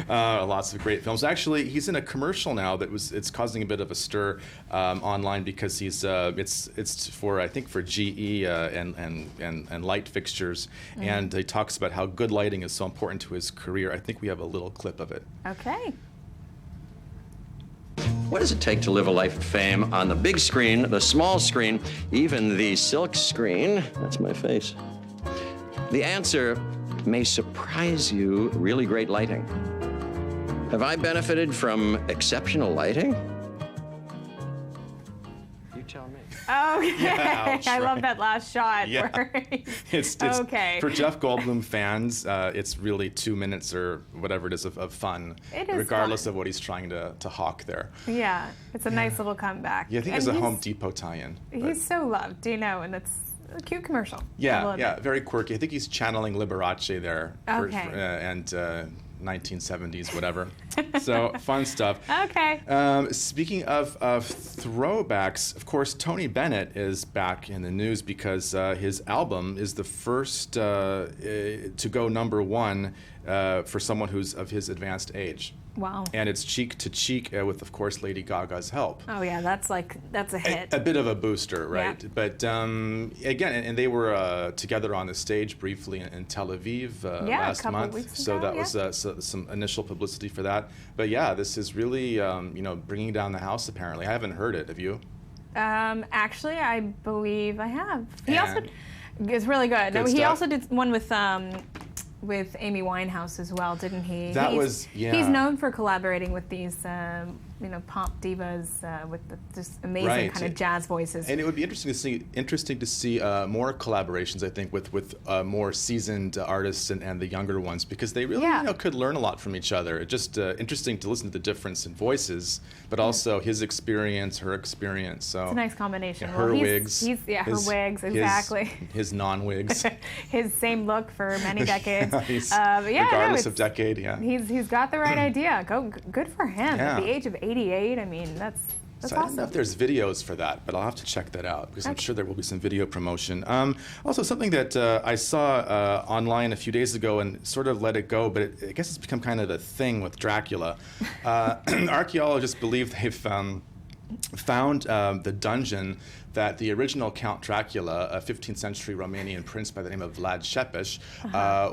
Lots of great films. Actually, he's in a commercial now it's causing a bit of a stir online because he's it's for, I think, for GE and light fixtures, and he talks about how good lighting is so important to his career. I think we have a little clip of it. Okay. What does it take to live a life of fame on the big screen, the small screen, even the silk screen? That's my face. The answer may surprise you. Really great lighting. Have I benefited from exceptional lighting? You tell me. Okay. Yeah, I love that last shot. Yeah. It's okay. For Jeff Goldblum fans, it's really 2 minutes or whatever it is of fun, it is regardless fun. of what he's trying to hawk there. Yeah, it's a nice little comeback. Yeah, I think it's a Home Depot tie-in. He's so loved, and it's a cute commercial. Yeah, very quirky. I think he's channeling Liberace there. Okay. And 1970s, whatever. So fun stuff. Okay. Speaking of throwbacks, of course, Tony Bennett is back in the news because his album is the first to go #1 for someone who's of his advanced age. Wow. And it's cheek to cheek with, of course, Lady Gaga's help. Oh yeah, that's a hit. A bit of a booster, right? Yeah. But again, and they were together on the stage briefly in Tel Aviv last month. Weeks so ago, that was some initial publicity for that. But yeah, this is really bringing down the house. Apparently, I haven't heard it. Have you? Actually, I believe I have. He also is really good. Good He stuff. also did one with Amy Winehouse as well, didn't he? That was He's known for collaborating with these pop divas with just amazing kind of jazz voices. And it would be interesting to see more collaborations, I think, with more seasoned artists and the younger ones, because they really could learn a lot from each other. It's just interesting to listen to the difference in voices, but also his experience, her experience. So it's a nice combination. Her wigs. Her wigs, exactly. His non-wigs. His same look for many decades. Regardless of decade, He's got the right idea. Good for him. At the age of 88, I mean, that's so awesome. I don't know if there's videos for that, but I'll have to check that out, because I'm sure there will be some video promotion. Also, something that I saw online a few days ago and sort of let it go, but I guess it's become kind of a thing with Dracula. Archaeologists believe they've found the dungeon that the original Count Dracula, a 15th century Romanian prince by the name of Vlad Tepes,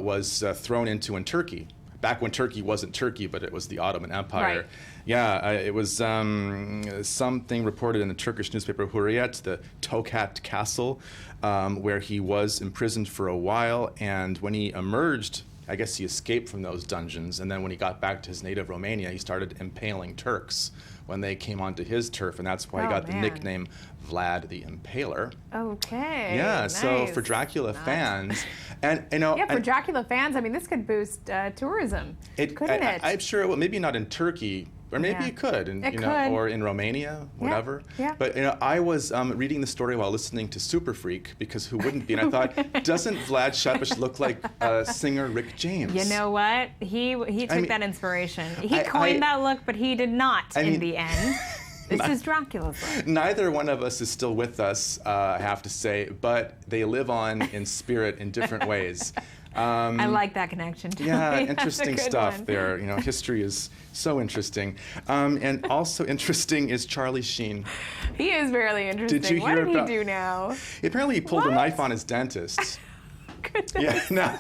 was thrown into in Turkey. Back when Turkey wasn't Turkey, but it was the Ottoman Empire. Right. Yeah, it was something reported in the Turkish newspaper Hurriyet, the Tokat Castle, where he was imprisoned for a while, and when he emerged, I guess he escaped from those dungeons, and then when he got back to his native Romania, he started impaling Turks when they came onto his turf, and that's why he got the nickname Vlad the Impaler. Okay. Yeah, nice. So for Dracula fans, and for Dracula fans, I mean, this could boost tourism, couldn't it? I'm sure it will. Maybe not in Turkey, or maybe it could, or in Romania, whatever. Yeah. But I was reading the story while listening to Super Freak, because who wouldn't be? And I thought, doesn't Vlad Tepes look like singer Rick James? You know what? He took that inspiration. He coined that look, but he did not in the end. This is Dracula's look. Neither one of us is still with us, I have to say, but they live on in spirit in different ways. I like that connection, too. Yeah, interesting stuff there. History is so interesting. And also interesting is Charlie Sheen. He is really interesting. Did you hear what did he do now? Apparently he pulled a knife on his dentist. Goodness. Yeah, no.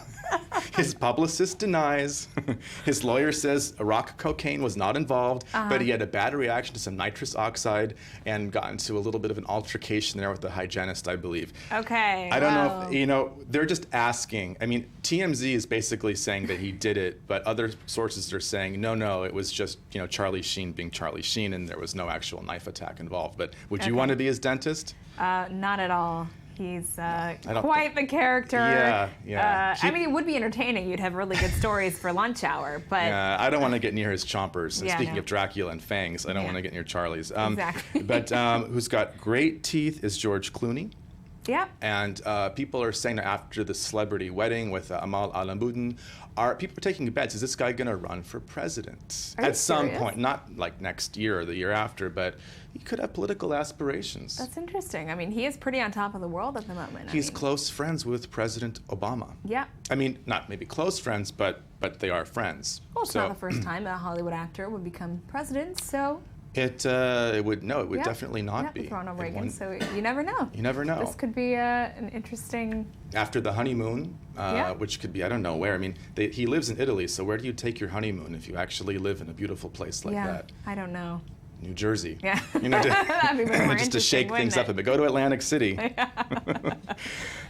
His publicist denies. His lawyer says rock cocaine was not involved, but he had a bad reaction to some nitrous oxide and got into a little bit of an altercation there with the hygienist, I believe. Okay. I don't know if, they're just asking. I mean, TMZ is basically saying that he did it, but other sources are saying, no, it was just, Charlie Sheen being Charlie Sheen, and there was no actual knife attack involved. But would you want to be his dentist? Not at all. He's quite the character. Yeah. I mean, it would be entertaining. You'd have really good stories for lunch hour, but... Yeah, I don't want to get near his chompers. And speaking of Dracula and fangs, I don't want to get near Charlie's. Exactly. But who's got great teeth is George Clooney. Yep. And people are saying that after the celebrity wedding with Amal Alamuddin, people are taking bets. Is this guy going to run for president at some point? Not like next year or the year after, but he could have political aspirations. That's interesting. I mean, he is pretty on top of the world at the moment. He's close friends with President Obama. Yeah. I mean, not maybe close friends, but they are friends. Well, it's not the first time a Hollywood actor would become president, so... It would definitely not be. With Ronald Reagan, so you never know. You never know. This could be an interesting... After the honeymoon, which could be, I don't know where. I mean, he lives in Italy, so where do you take your honeymoon if you actually live in a beautiful place like that? I don't know. New Jersey. Yeah. That'd be more just to shake things up a bit. Go to Atlantic City.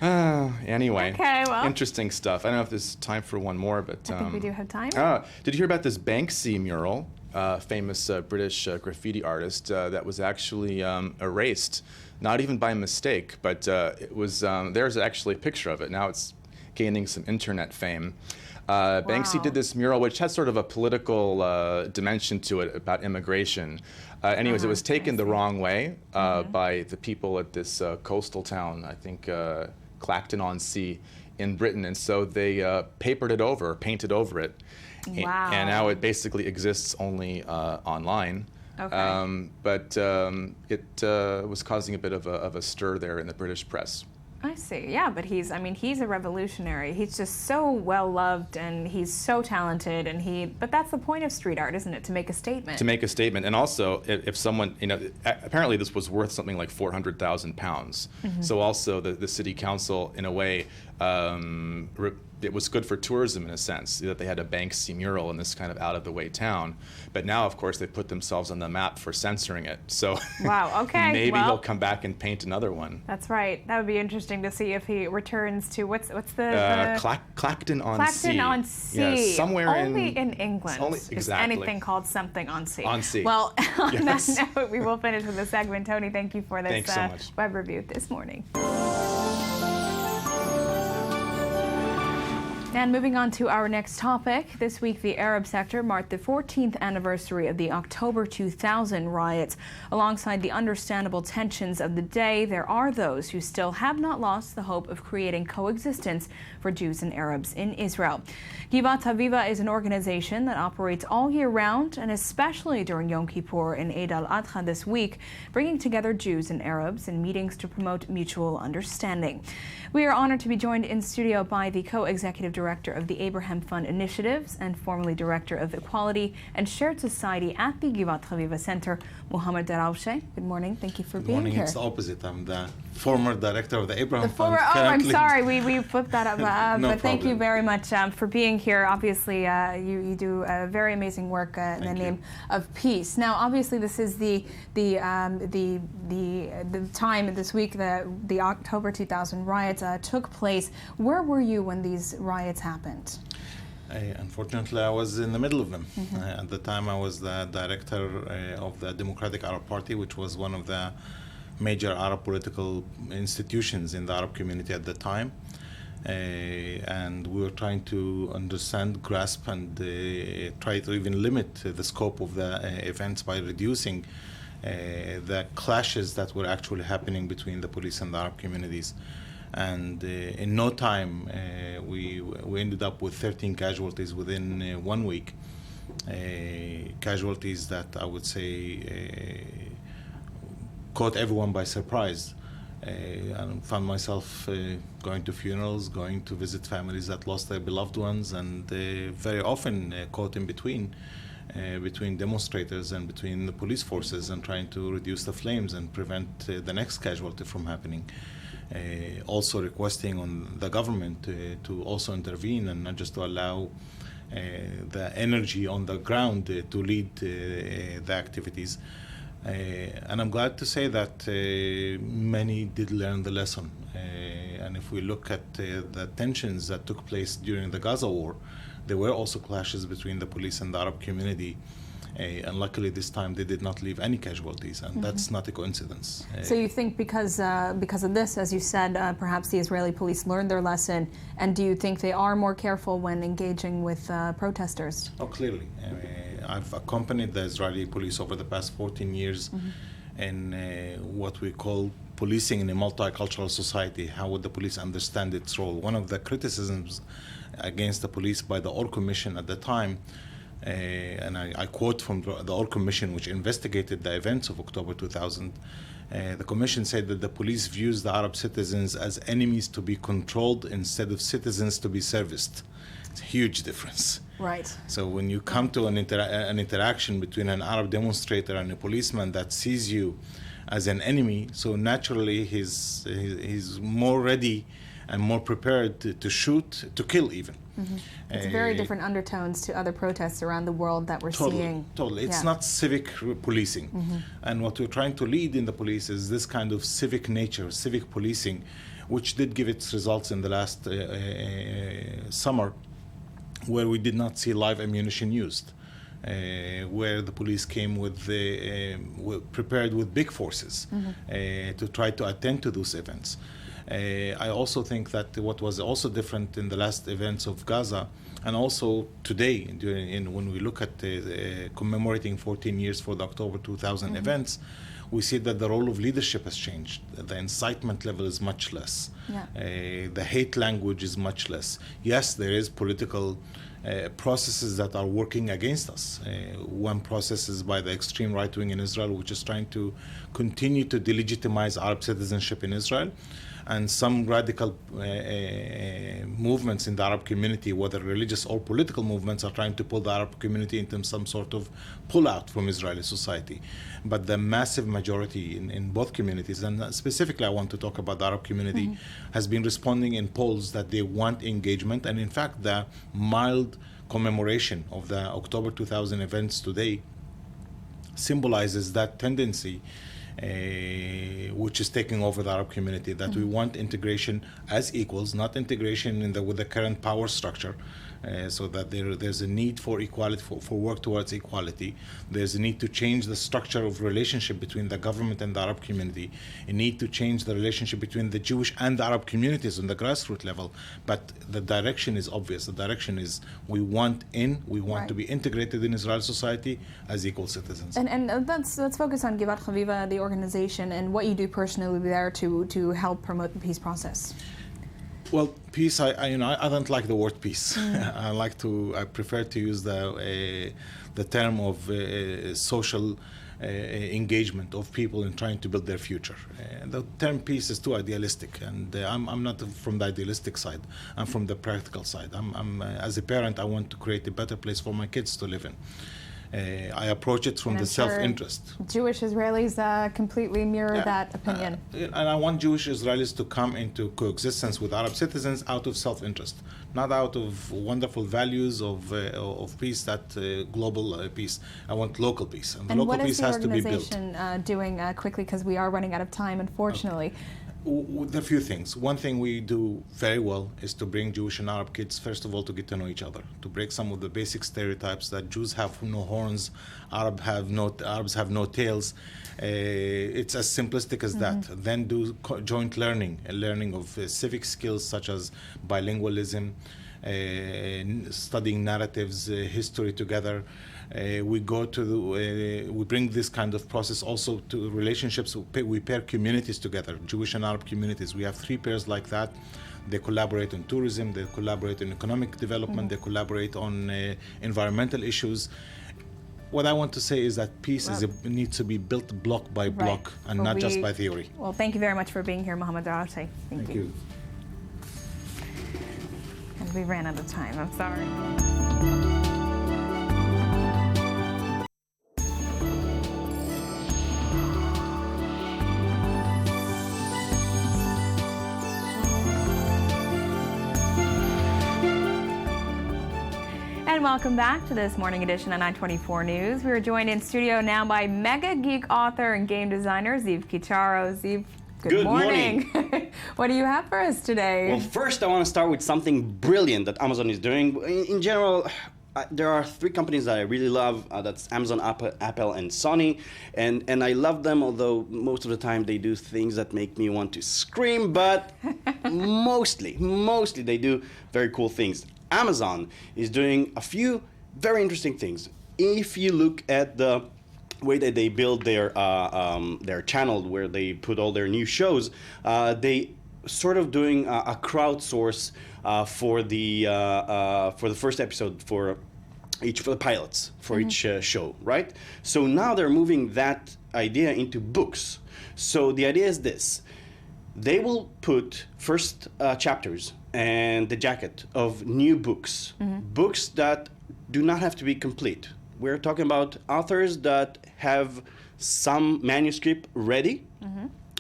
Anyway. Okay, well. Interesting stuff. I don't know if there's time for one more, but... I think we do have time. Did you hear about this Banksy mural? Famous British graffiti artist that was actually erased, not even by mistake, but it was. There's actually a picture of it. Now it's gaining some internet fame. Banksy did this mural, which has sort of a political dimension to it about immigration. Anyways, it was taken the wrong way by the people at this coastal town, I think Clacton-on-Sea in Britain, and so they painted over it. Wow. And now it basically exists only online. Okay. But it was causing a bit of a stir there in the British press. I see. Yeah, but he's a revolutionary. He's just so well loved, and he's so talented, but that's the point of street art, isn't it? To make a statement. To make a statement. And also, if someone, apparently this was worth something like £400,000. So also the city council, in a way, it was good for tourism in a sense, that they had a Banksy mural in this kind of out-of-the-way town. But now, of course, they put themselves on the map for censoring it. So wow, okay. maybe he'll come back and paint another one. That's right. That would be interesting to see if he returns to, what's the Clacton on Sea. Clacton on Sea. Yes, somewhere only in England. Exactly. Is anything called something on sea. On sea. Well, on that note, we will finish with the segment. Tony, thank you for this so much. web review this morning. And moving on to our next topic, this week the Arab sector marked the 14th anniversary of the October 2000 riots. Alongside the understandable tensions of the day, there are those who still have not lost the hope of creating coexistence for Jews and Arabs in Israel. Givat Haviva is an organization that operates all year round and especially during Yom Kippur and Eid al-Adha this week, bringing together Jews and Arabs in meetings to promote mutual understanding. We are honored to be joined in studio by the co-executive director of the Abraham Fund Initiatives and formerly director of Equality and Shared Society at the Givat Haviva Center, Mohammed Darawshe. Good morning. Thank you for being here. Good morning. It's the opposite. I'm the former director of the Abraham Fund. I'm sorry. We flipped that up. No but thank you very much for being here. Obviously, you do very amazing work in the name of peace. Now, obviously, this is the time this week the October 2000 riots took place. Where were you when these riots happened? Unfortunately, I was in the middle of them. At the time, I was the director of the Democratic Arab Party, which was one of the major Arab political institutions in the Arab community at the time. And we were trying to understand, grasp, and try to even limit the scope of the events by reducing the clashes that were actually happening between the police and the Arab communities. And in no time, we ended up with 13 casualties within 1 week. Casualties that I would say caught everyone by surprise. I found myself going to funerals, going to visit families that lost their beloved ones, and very often caught in between demonstrators and between the police forces, and trying to reduce the flames and prevent the next casualty from happening. Also requesting on the government to also intervene and not just to allow the energy on the ground to lead the activities. And I'm glad to say that many did learn the lesson. And if we look at the tensions that took place during the Gaza war, there were also clashes between the police and the Arab community. And luckily this time they did not leave any casualties, and that's not a coincidence. So you think because of this, as you said, perhaps the Israeli police learned their lesson, and do you think they are more careful when engaging with protesters? Oh, clearly. I've accompanied the Israeli police over the past 14 years in what we call policing in a multicultural society. How would the police understand its role? One of the criticisms against the police by the Or Commission at the time, and I quote from the Or Commission, which investigated the events of October 2000, the commission said that the police views the Arab citizens as enemies to be controlled instead of citizens to be serviced. It's a huge difference. Right. So when you come to an interaction between an Arab demonstrator and a policeman that sees you as an enemy, so naturally he's more ready and more prepared to shoot, to kill even. It's very different undertones to other protests around the world that we're seeing. Totally. It's not civic policing. And what we're trying to lead in the police is this kind of civic nature, civic policing, which did give its results in the last summer, where we did not see live ammunition used, where the police came prepared with big forces to try to attend to those events. I also think that what was also different in the last events of Gaza, and also today, when we look at commemorating 14 years for the October 2000 events, we see that the role of leadership has changed. The incitement level is much less. The hate language is much less. Yes, there is political processes that are working against us. One process is by the extreme right wing in Israel, which is trying to continue to delegitimize Arab citizenship in Israel. and some radical movements in the Arab community, whether religious or political movements, are trying to pull the Arab community into some sort of pullout from Israeli society. But the massive majority in both communities, and specifically I want to talk about the Arab community, has been responding in polls that they want engagement. And in fact, the mild commemoration of the October 2000 events today symbolizes that tendency which is taking over the Arab community, that we want integration as equals, not integration with the current power structure, so that there's a need for equality, for work towards equality. There's a need to change the structure of relationship between the government and the Arab community, a need to change the relationship between the Jewish and the Arab communities on the grassroots level. But the direction is obvious. The direction is we want to be integrated in Israeli society as equal citizens. And let's focus on Givat Chaviva, the organization, and what you do personally there to help promote the peace process. Well, peace. I don't like the word peace. I prefer to use the term of social engagement of people in trying to build their future. The term peace is too idealistic, and I'm not from the idealistic side. I'm from the practical side. As a parent, I want to create a better place for my kids to live in. I approach it from the self-interest. Jewish Israelis completely mirror that opinion. And I want Jewish Israelis to come into coexistence with Arab citizens out of self-interest, not out of wonderful values of peace, that global peace. I want local peace, and the local peace has to be built. What is the organization doing quickly, because we are running out of time, unfortunately? A few things. One thing we do very well is to bring Jewish and Arab kids, first of all, to get to know each other, to break some of the basic stereotypes that Jews have no horns, Arabs have no tails. It's as simplistic as that. Then do joint learning, a learning of civic skills such as bilingualism, studying narratives, history together. We bring this kind of process also to relationships. We pair communities together, Jewish and Arab communities. We have 3 pairs like that. They collaborate on tourism, they collaborate on economic development, they collaborate on environmental issues. What I want to say is that peace needs to be built block by block, and not just by theory. Well, thank you very much for being here, Mohammed Darate. Thank you. And we ran out of time. I'm sorry. And welcome back to this morning edition of 924 News. We are joined in studio now by mega geek author and game designer Ziv Kicharo. Ziv, good morning. What do you have for us today? Well, first I want to start with something brilliant that Amazon is doing. In general, there are 3 companies that I really love. That's Amazon, Apple, and Sony. And I love them, although most of the time they do things that make me want to scream. But mostly they do very cool things. Amazon is doing a few very interesting things. If you look at the way that they build their channel, where they put all their new shows, they sort of doing a crowdsource for the first episode for the pilots for each show, right? So now they're moving that idea into books. So the idea is this: they will put first chapters and the jacket of new books, books that do not have to be complete. We're talking about authors that have some manuscript ready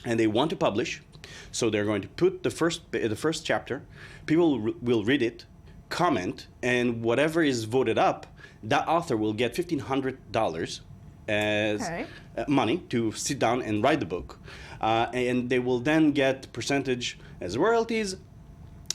and they want to publish. So they're going to put the first chapter. People will read it, comment, and whatever is voted up, that author will get $1,500 as money to sit down and write the book. And they will then get percentage as royalties.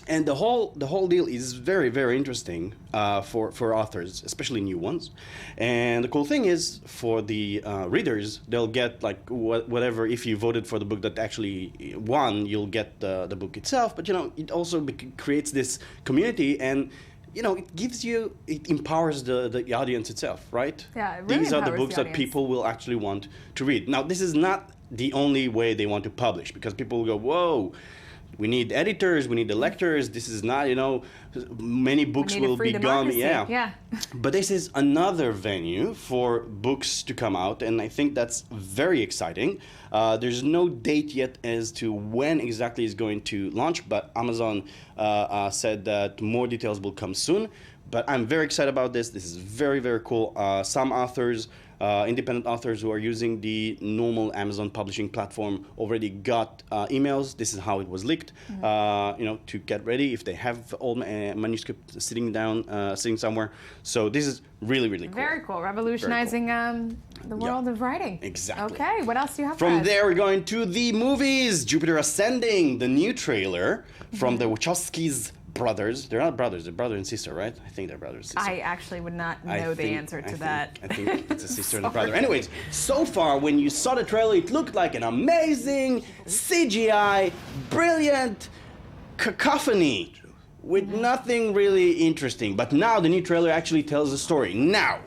And the whole deal is very, very interesting for authors, especially new ones. And the cool thing is, for the readers, they'll get like whatever. If you voted for the book that actually won, you'll get the book itself. But it also creates this community, and it empowers the audience itself, right? Yeah, it really These are the empowers books that people will actually want to read. Now, this is not the only way they want to publish, because people will go, whoa, We need editors, we need the lectors. This is not, many books will be gone. Yeah. But this is another venue for books to come out, and I think that's very exciting. There's no date yet as to when exactly it's going to launch, but Amazon said that more details will come soon. But I'm very excited about this. This is very, very cool. Some authors, independent authors who are using the normal Amazon publishing platform already got emails. This is how it was leaked, to get ready if they have old manuscript sitting somewhere. So this is really, really cool. Very cool. Revolutionizing the world of writing. Exactly. Okay, what else do you have for From us? there, we're going to the movies. Jupiter Ascending, the new trailer from the Wachowskis brothers. They're not brothers, they're brother and sister, right? I think they're brother and sister. I actually would not know the answer to that. I think it's a sister and a brother. Anyways, so far, when you saw the trailer, it looked like an amazing CGI, brilliant cacophony with nothing really interesting. But now the new trailer actually tells a story. Now,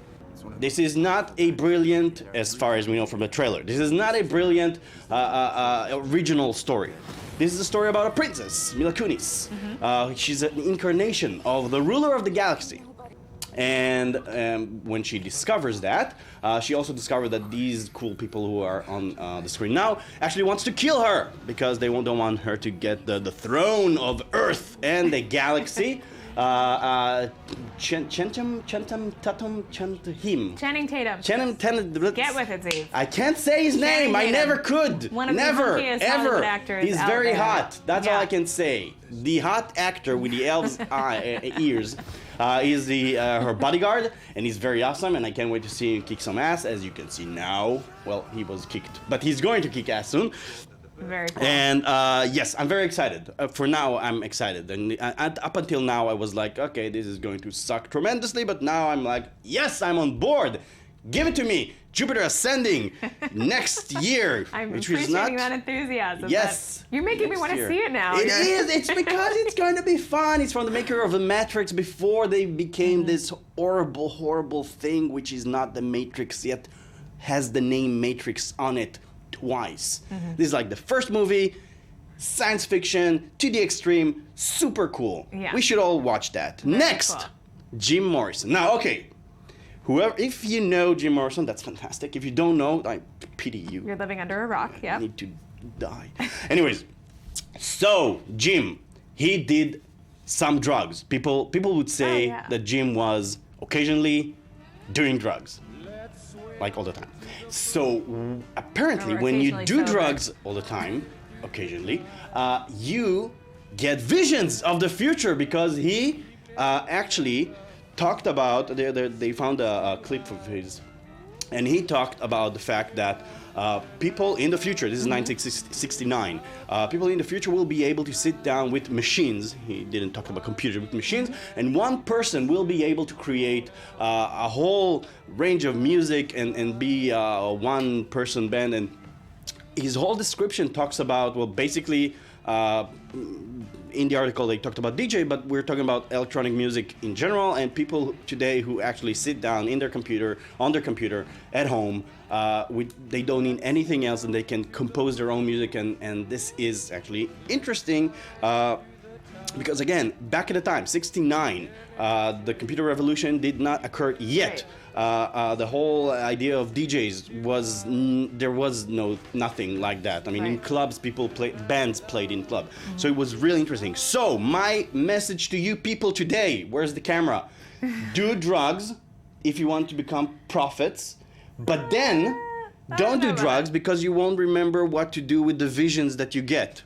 this is not a brilliant, as far as we know from the trailer, this is not a brilliant original story. This is a story about a princess, Mila Kunis. She's an incarnation of the ruler of the galaxy. And when she discovers that, she also discovered that these cool people who are on the screen now actually wants to kill her because they don't want her to get the throne of Earth and the galaxy. Channing Tatum. Get with it, Steve. I can't say his name. I never could. One of never, the hunkiest ever. Hollywood actors He's out very there. hot. That's all I can say. The hot actor with the elves' ears is her bodyguard, and he's very awesome. And I can't wait to see him kick some ass. As you can see now, well, he was kicked, but he's going to kick ass soon. Very cool. And yes, I'm very excited. For now, I'm excited. And up until now, I was like, okay, this is going to suck tremendously. But now I'm like, yes, I'm on board. Give it to me. Jupiter Ascending next year. I'm which is appreciating not... that enthusiasm. Yes. You're making me want to see it now. It is. It's because it's going to be fun. It's from the maker of The Matrix before they became this horrible, horrible thing, which is not The Matrix yet, has the name Matrix on it. Twice. This is like the first movie, science fiction to the extreme, super cool. Yeah. We should all watch that. Very Next, cool. Jim Morrison. Now, okay, if you know Jim Morrison, that's fantastic. If you don't know, I pity you. You're living under a rock, yeah. I need to die. Anyways, so Jim, he did some drugs. People would say that Jim was occasionally doing drugs, like all the time. So apparently, when you do drugs all the time, occasionally, you get visions of the future because he actually talked about. They found a clip of his, and he talked about the fact that people in the future, this is 1969, people in the future will be able to sit down with machines. He didn't talk about computers, with machines, and one person will be able to create a whole range of music and be a one-person band. And his whole description talks about, well, basically, in the article they talked about DJ, but we're talking about electronic music in general, and people today who actually sit down on their computer at home, they don't need anything else, and they can compose their own music, and this is actually interesting because again, back at the time, 69, the computer revolution did not occur yet. The whole idea of DJs was there was nothing like that. I mean, in clubs, bands played in club. So it was really interesting. So my message to you people today, where's the camera? Do drugs if you want to become prophets, but then don't do drugs because you won't remember what to do with the visions that you get.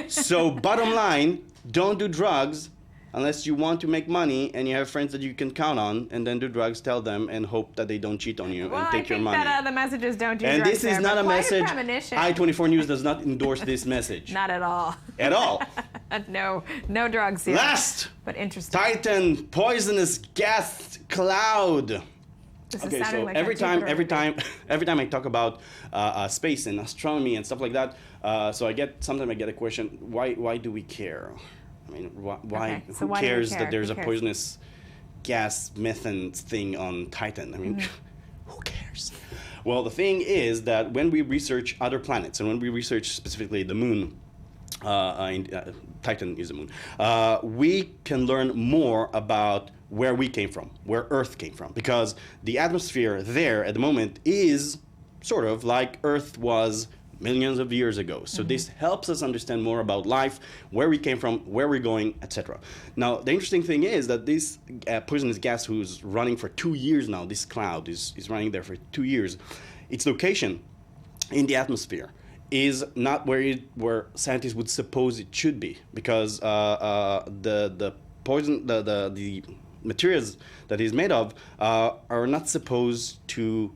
So bottom line, don't do drugs unless you want to make money and you have friends that you can count on, and then do drugs, tell them, and hope that they don't cheat on you and take your money. I think that the messages don't do and drugs. this is not a message. Premonition. I-24 News does not endorse this message. Not at all. At all. No drugs here. Last. But interesting. Titan, poisonous gas cloud. Okay, so like every time I talk about space and astronomy and stuff like that, sometimes I get a question: Why do we care? I mean, why? So who cares that there's a poisonous gas methane thing on Titan? I mean, who cares? Well, the thing is that when we research other planets and when we research specifically the moon, Titan is the moon. We can learn more about where we came from, where Earth came from, because the atmosphere there at the moment is sort of like Earth was millions of years ago. So this helps us understand more about life, where we came from, where we're going, etc. Now, the interesting thing is that this poisonous gas who's running for 2 years now, this cloud is running there for 2 years, its location in the atmosphere is not where scientists would suppose it should be, because the poison, the materials that it's made of are not supposed to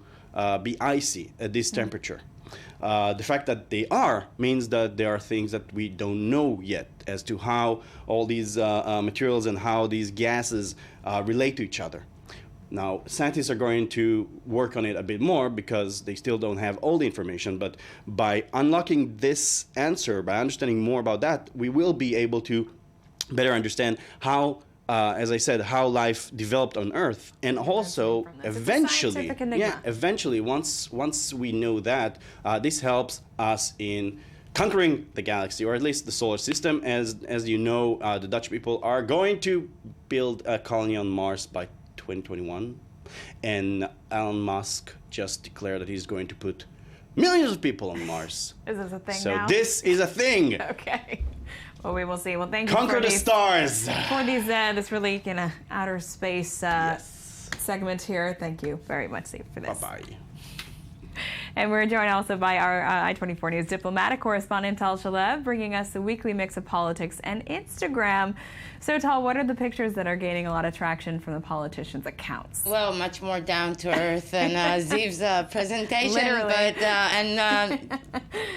be icy at this temperature. The fact that they are means that there are things that we don't know yet as to how all these materials and how these gases relate to each other. Now, scientists are going to work on it a bit more because they still don't have all the information, but by unlocking this answer, by understanding more about that, we will be able to better understand how, as I said, how life developed on Earth, and also eventually, once we know that, this helps us in conquering the galaxy, or at least the solar system. As you know, the Dutch people are going to build a colony on Mars by 2021, and Elon Musk just declared that he's going to put millions of people on Mars. Is this a thing So now? this is a thing. Okay. Well, we will see. Well, thank you Conquer the stars. For these this really outer space segment here. Thank you very much, Steve, for this. Bye-bye. And we're joined also by our I-24 News diplomatic correspondent, Tal Shalev, bringing us a weekly mix of politics and Instagram. So, Tal, what are the pictures that are gaining a lot of traction from the politicians' accounts? Well, much more down to earth than Ziv's presentation, Literally. but and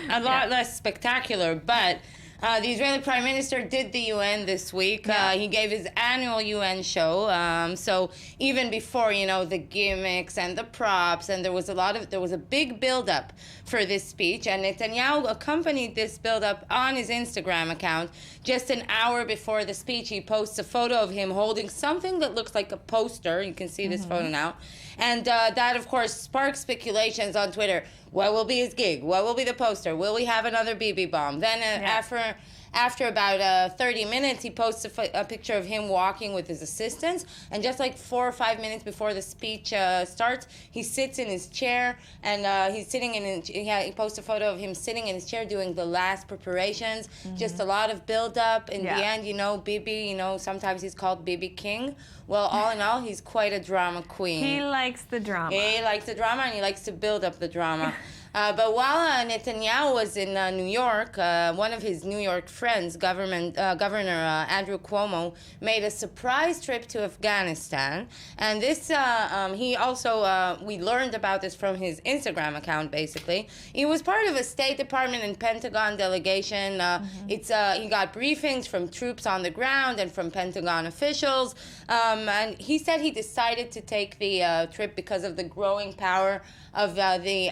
a lot less spectacular. But the Israeli Prime Minister did the UN this week. He gave his annual UN show. So even before, the gimmicks and the props, and there was a big build-up for this speech. And Netanyahu accompanied this build-up on his Instagram account. Just an hour before the speech, he posts a photo of him holding something that looks like a poster. You can see this photo now. And that, of course, sparks speculations on Twitter. What will be his gig? What will be the poster? Will we have another BB bomb? Then after about 30 minutes, he posts a picture of him walking with his assistants. And just like 4 or 5 minutes before the speech starts, he sits in his chair, and he's sitting he posts a photo of him sitting in his chair doing the last preparations. Just a lot of build-up. In the end, Bibi, sometimes he's called Bibi King. Well, all in all, he's quite a drama queen. He likes the drama. He likes the drama, and he likes to build up the drama. But while Netanyahu was in New York, one of his New York friends, Governor Andrew Cuomo, made a surprise trip to Afghanistan. And this, he also, we learned about this from his Instagram account, basically. He was part of a State Department and Pentagon delegation. He got briefings from troops on the ground and from Pentagon officials. And he said he decided to take the trip because of the growing power of the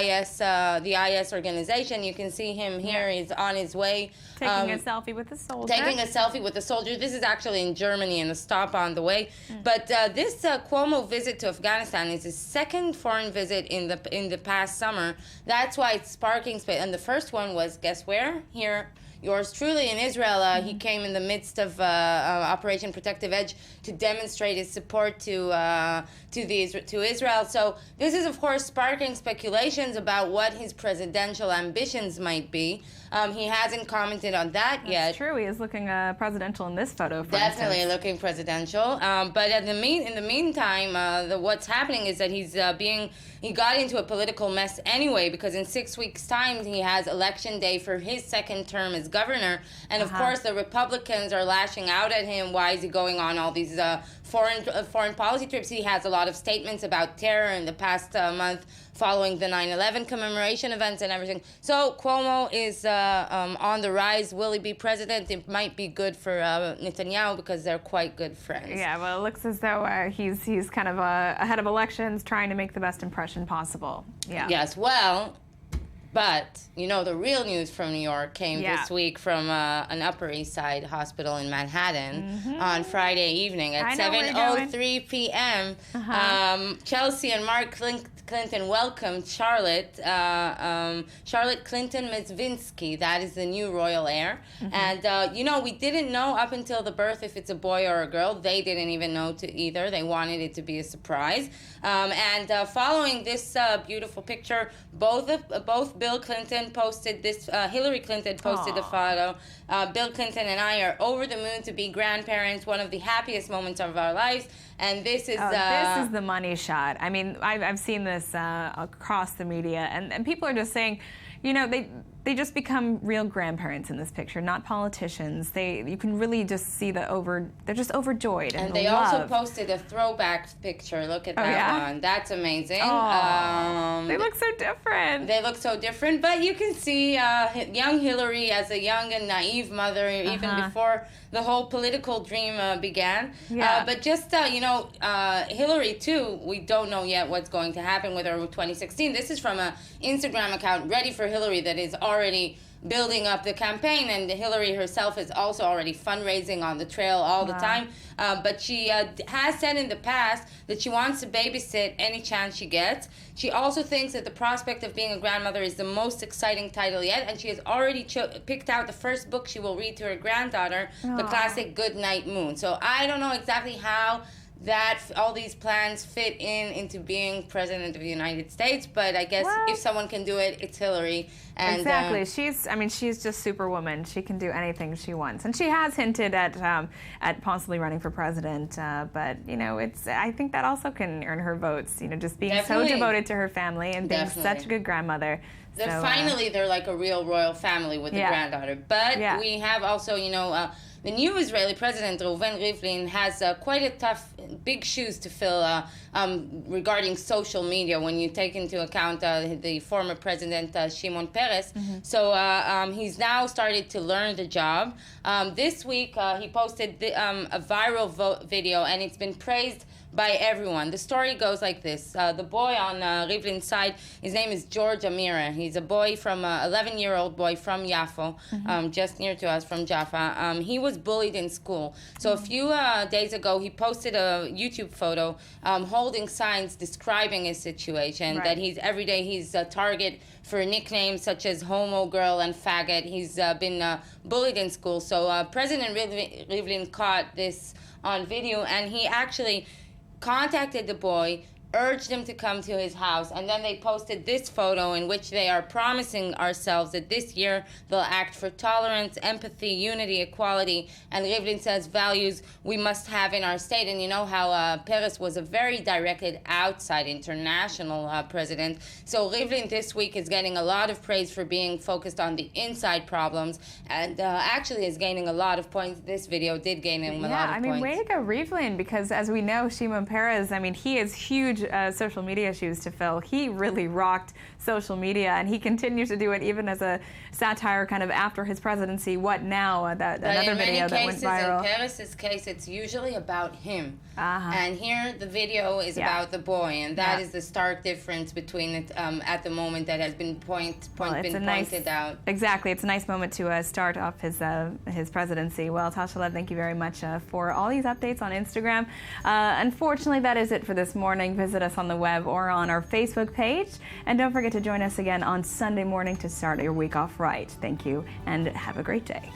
IS organization. You can see him here. He's on his way. Taking a selfie with a soldier. Taking a selfie with a soldier. This is actually in Germany and a stop on the way. But this Cuomo visit to Afghanistan is his second foreign visit in the past summer. That's why it's sparking space. And the first one was, guess where? Here. Yours truly in Israel. He came in the midst of Operation Protective Edge to demonstrate his support to Israel. So this is, of course, sparking speculations about what his presidential ambitions might be. He hasn't commented on that yet. That's true. He is looking presidential in this photo, for Definitely instance. looking presidential. But in the meantime, what's happening is that he got into a political mess anyway, because in 6 weeks' time he has election day for his second term as governor, and of course the Republicans are lashing out at him. Why is he going on all these foreign policy trips? He has a lot of statements about terror in the past month following the 9/11 commemoration events and everything. So Cuomo is on the rise. Will he be president? It might be good for Netanyahu because they're quite good friends. Yeah, well, it looks as though he's kind of ahead of elections, trying to make the best impression possible. Yeah. Yes, well, But, you know, the real news from New York came Yeah. this week from an Upper East Side hospital in Manhattan on Friday evening at I know where you're going. 7:03 p.m. Chelsea and Mark Clinton welcomed Charlotte Clinton Mezvinsky. That is the new royal heir. And, you know, we didn't know up until the birth if it's a boy or a girl. They didn't even know either. They wanted it to be a surprise. Following this beautiful picture, both Bill Clinton posted this, Hillary Clinton posted the photo. Bill Clinton and I are over the moon to be grandparents, one of the happiest moments of our lives. And this is this is the money shot. I mean, I've seen this across the media, and people are just saying, you know, they just become real grandparents in this picture, not politicians. You can really just see they're just overjoyed. And the they love. also posted a throwback picture. Look at that one. That's amazing. They look so different. They look so different, but you can see young Hillary as a young and naive mother even before the whole political dream began. Yeah. But just, you know, Hillary, too, we don't know yet what's going to happen with her with 2016. This is from an Instagram account, Ready for Hillary, that is already building up the campaign, and Hillary herself is also already fundraising on the trail all the time. But she has said in the past that she wants to babysit any chance she gets. She also thinks that the prospect of being a grandmother is the most exciting title yet, and she has already picked out the first book she will read to her granddaughter, the classic Good Night Moon. So I don't know exactly how all these plans fit into being president of the United States, but I guess if someone can do it, it's Hillary. And, exactly. She's just superwoman. She can do anything she wants, and she has hinted at possibly running for president. But you know, I think that also can earn her votes. You know, just being so devoted to her family and being such a good grandmother. They're like a real royal family with the granddaughter. But we have also, you know, the new Israeli president, Reuven Rivlin, has quite a tough, big shoes to fill regarding social media when you take into account the former president, Shimon Peres. So he's now started to learn the job. This week, he posted a viral video, and it's been praised by everyone. The story goes like this. The boy on Rivlin's side, his name is George Amira. He's a boy from, 11-year-old boy from Jaffa, just near to us from Jaffa. He was bullied in school. So a few days ago, he posted a YouTube photo holding signs describing his situation, that every day he's a target for nicknames such as homo girl and faggot. He's been bullied in school. So President Rivlin caught this on video, and he actually contacted the boy, urged him to come to his house, and then they posted this photo in which they are promising ourselves that this year they'll act for tolerance, empathy, unity, equality, and Rivlin says values we must have in our state. And you know how Peres was a very directed outside international president. So Rivlin this week is getting a lot of praise for being focused on the inside problems, and actually is gaining a lot of points. This video did gain him a lot of points. Yeah, I mean, way to go, Rivlin, because as we know, Shimon Peres, I mean, he is huge social media shoes to fill. He really rocked social media, and he continues to do it even as a satire kind of after his presidency. What now? Another video that went viral. In Peres' case, it's usually about him. And here the video is about the boy, and that is the stark difference between it at the moment that has been pointed out. Exactly. It's a nice moment to start off his presidency. Well, Tasha Lev, thank you very much for all these updates on Instagram. Unfortunately, that is it for this morning. Visit us on the web or on our Facebook page. And don't forget to join us again on Sunday morning to start your week off right. Thank you, and have a great day.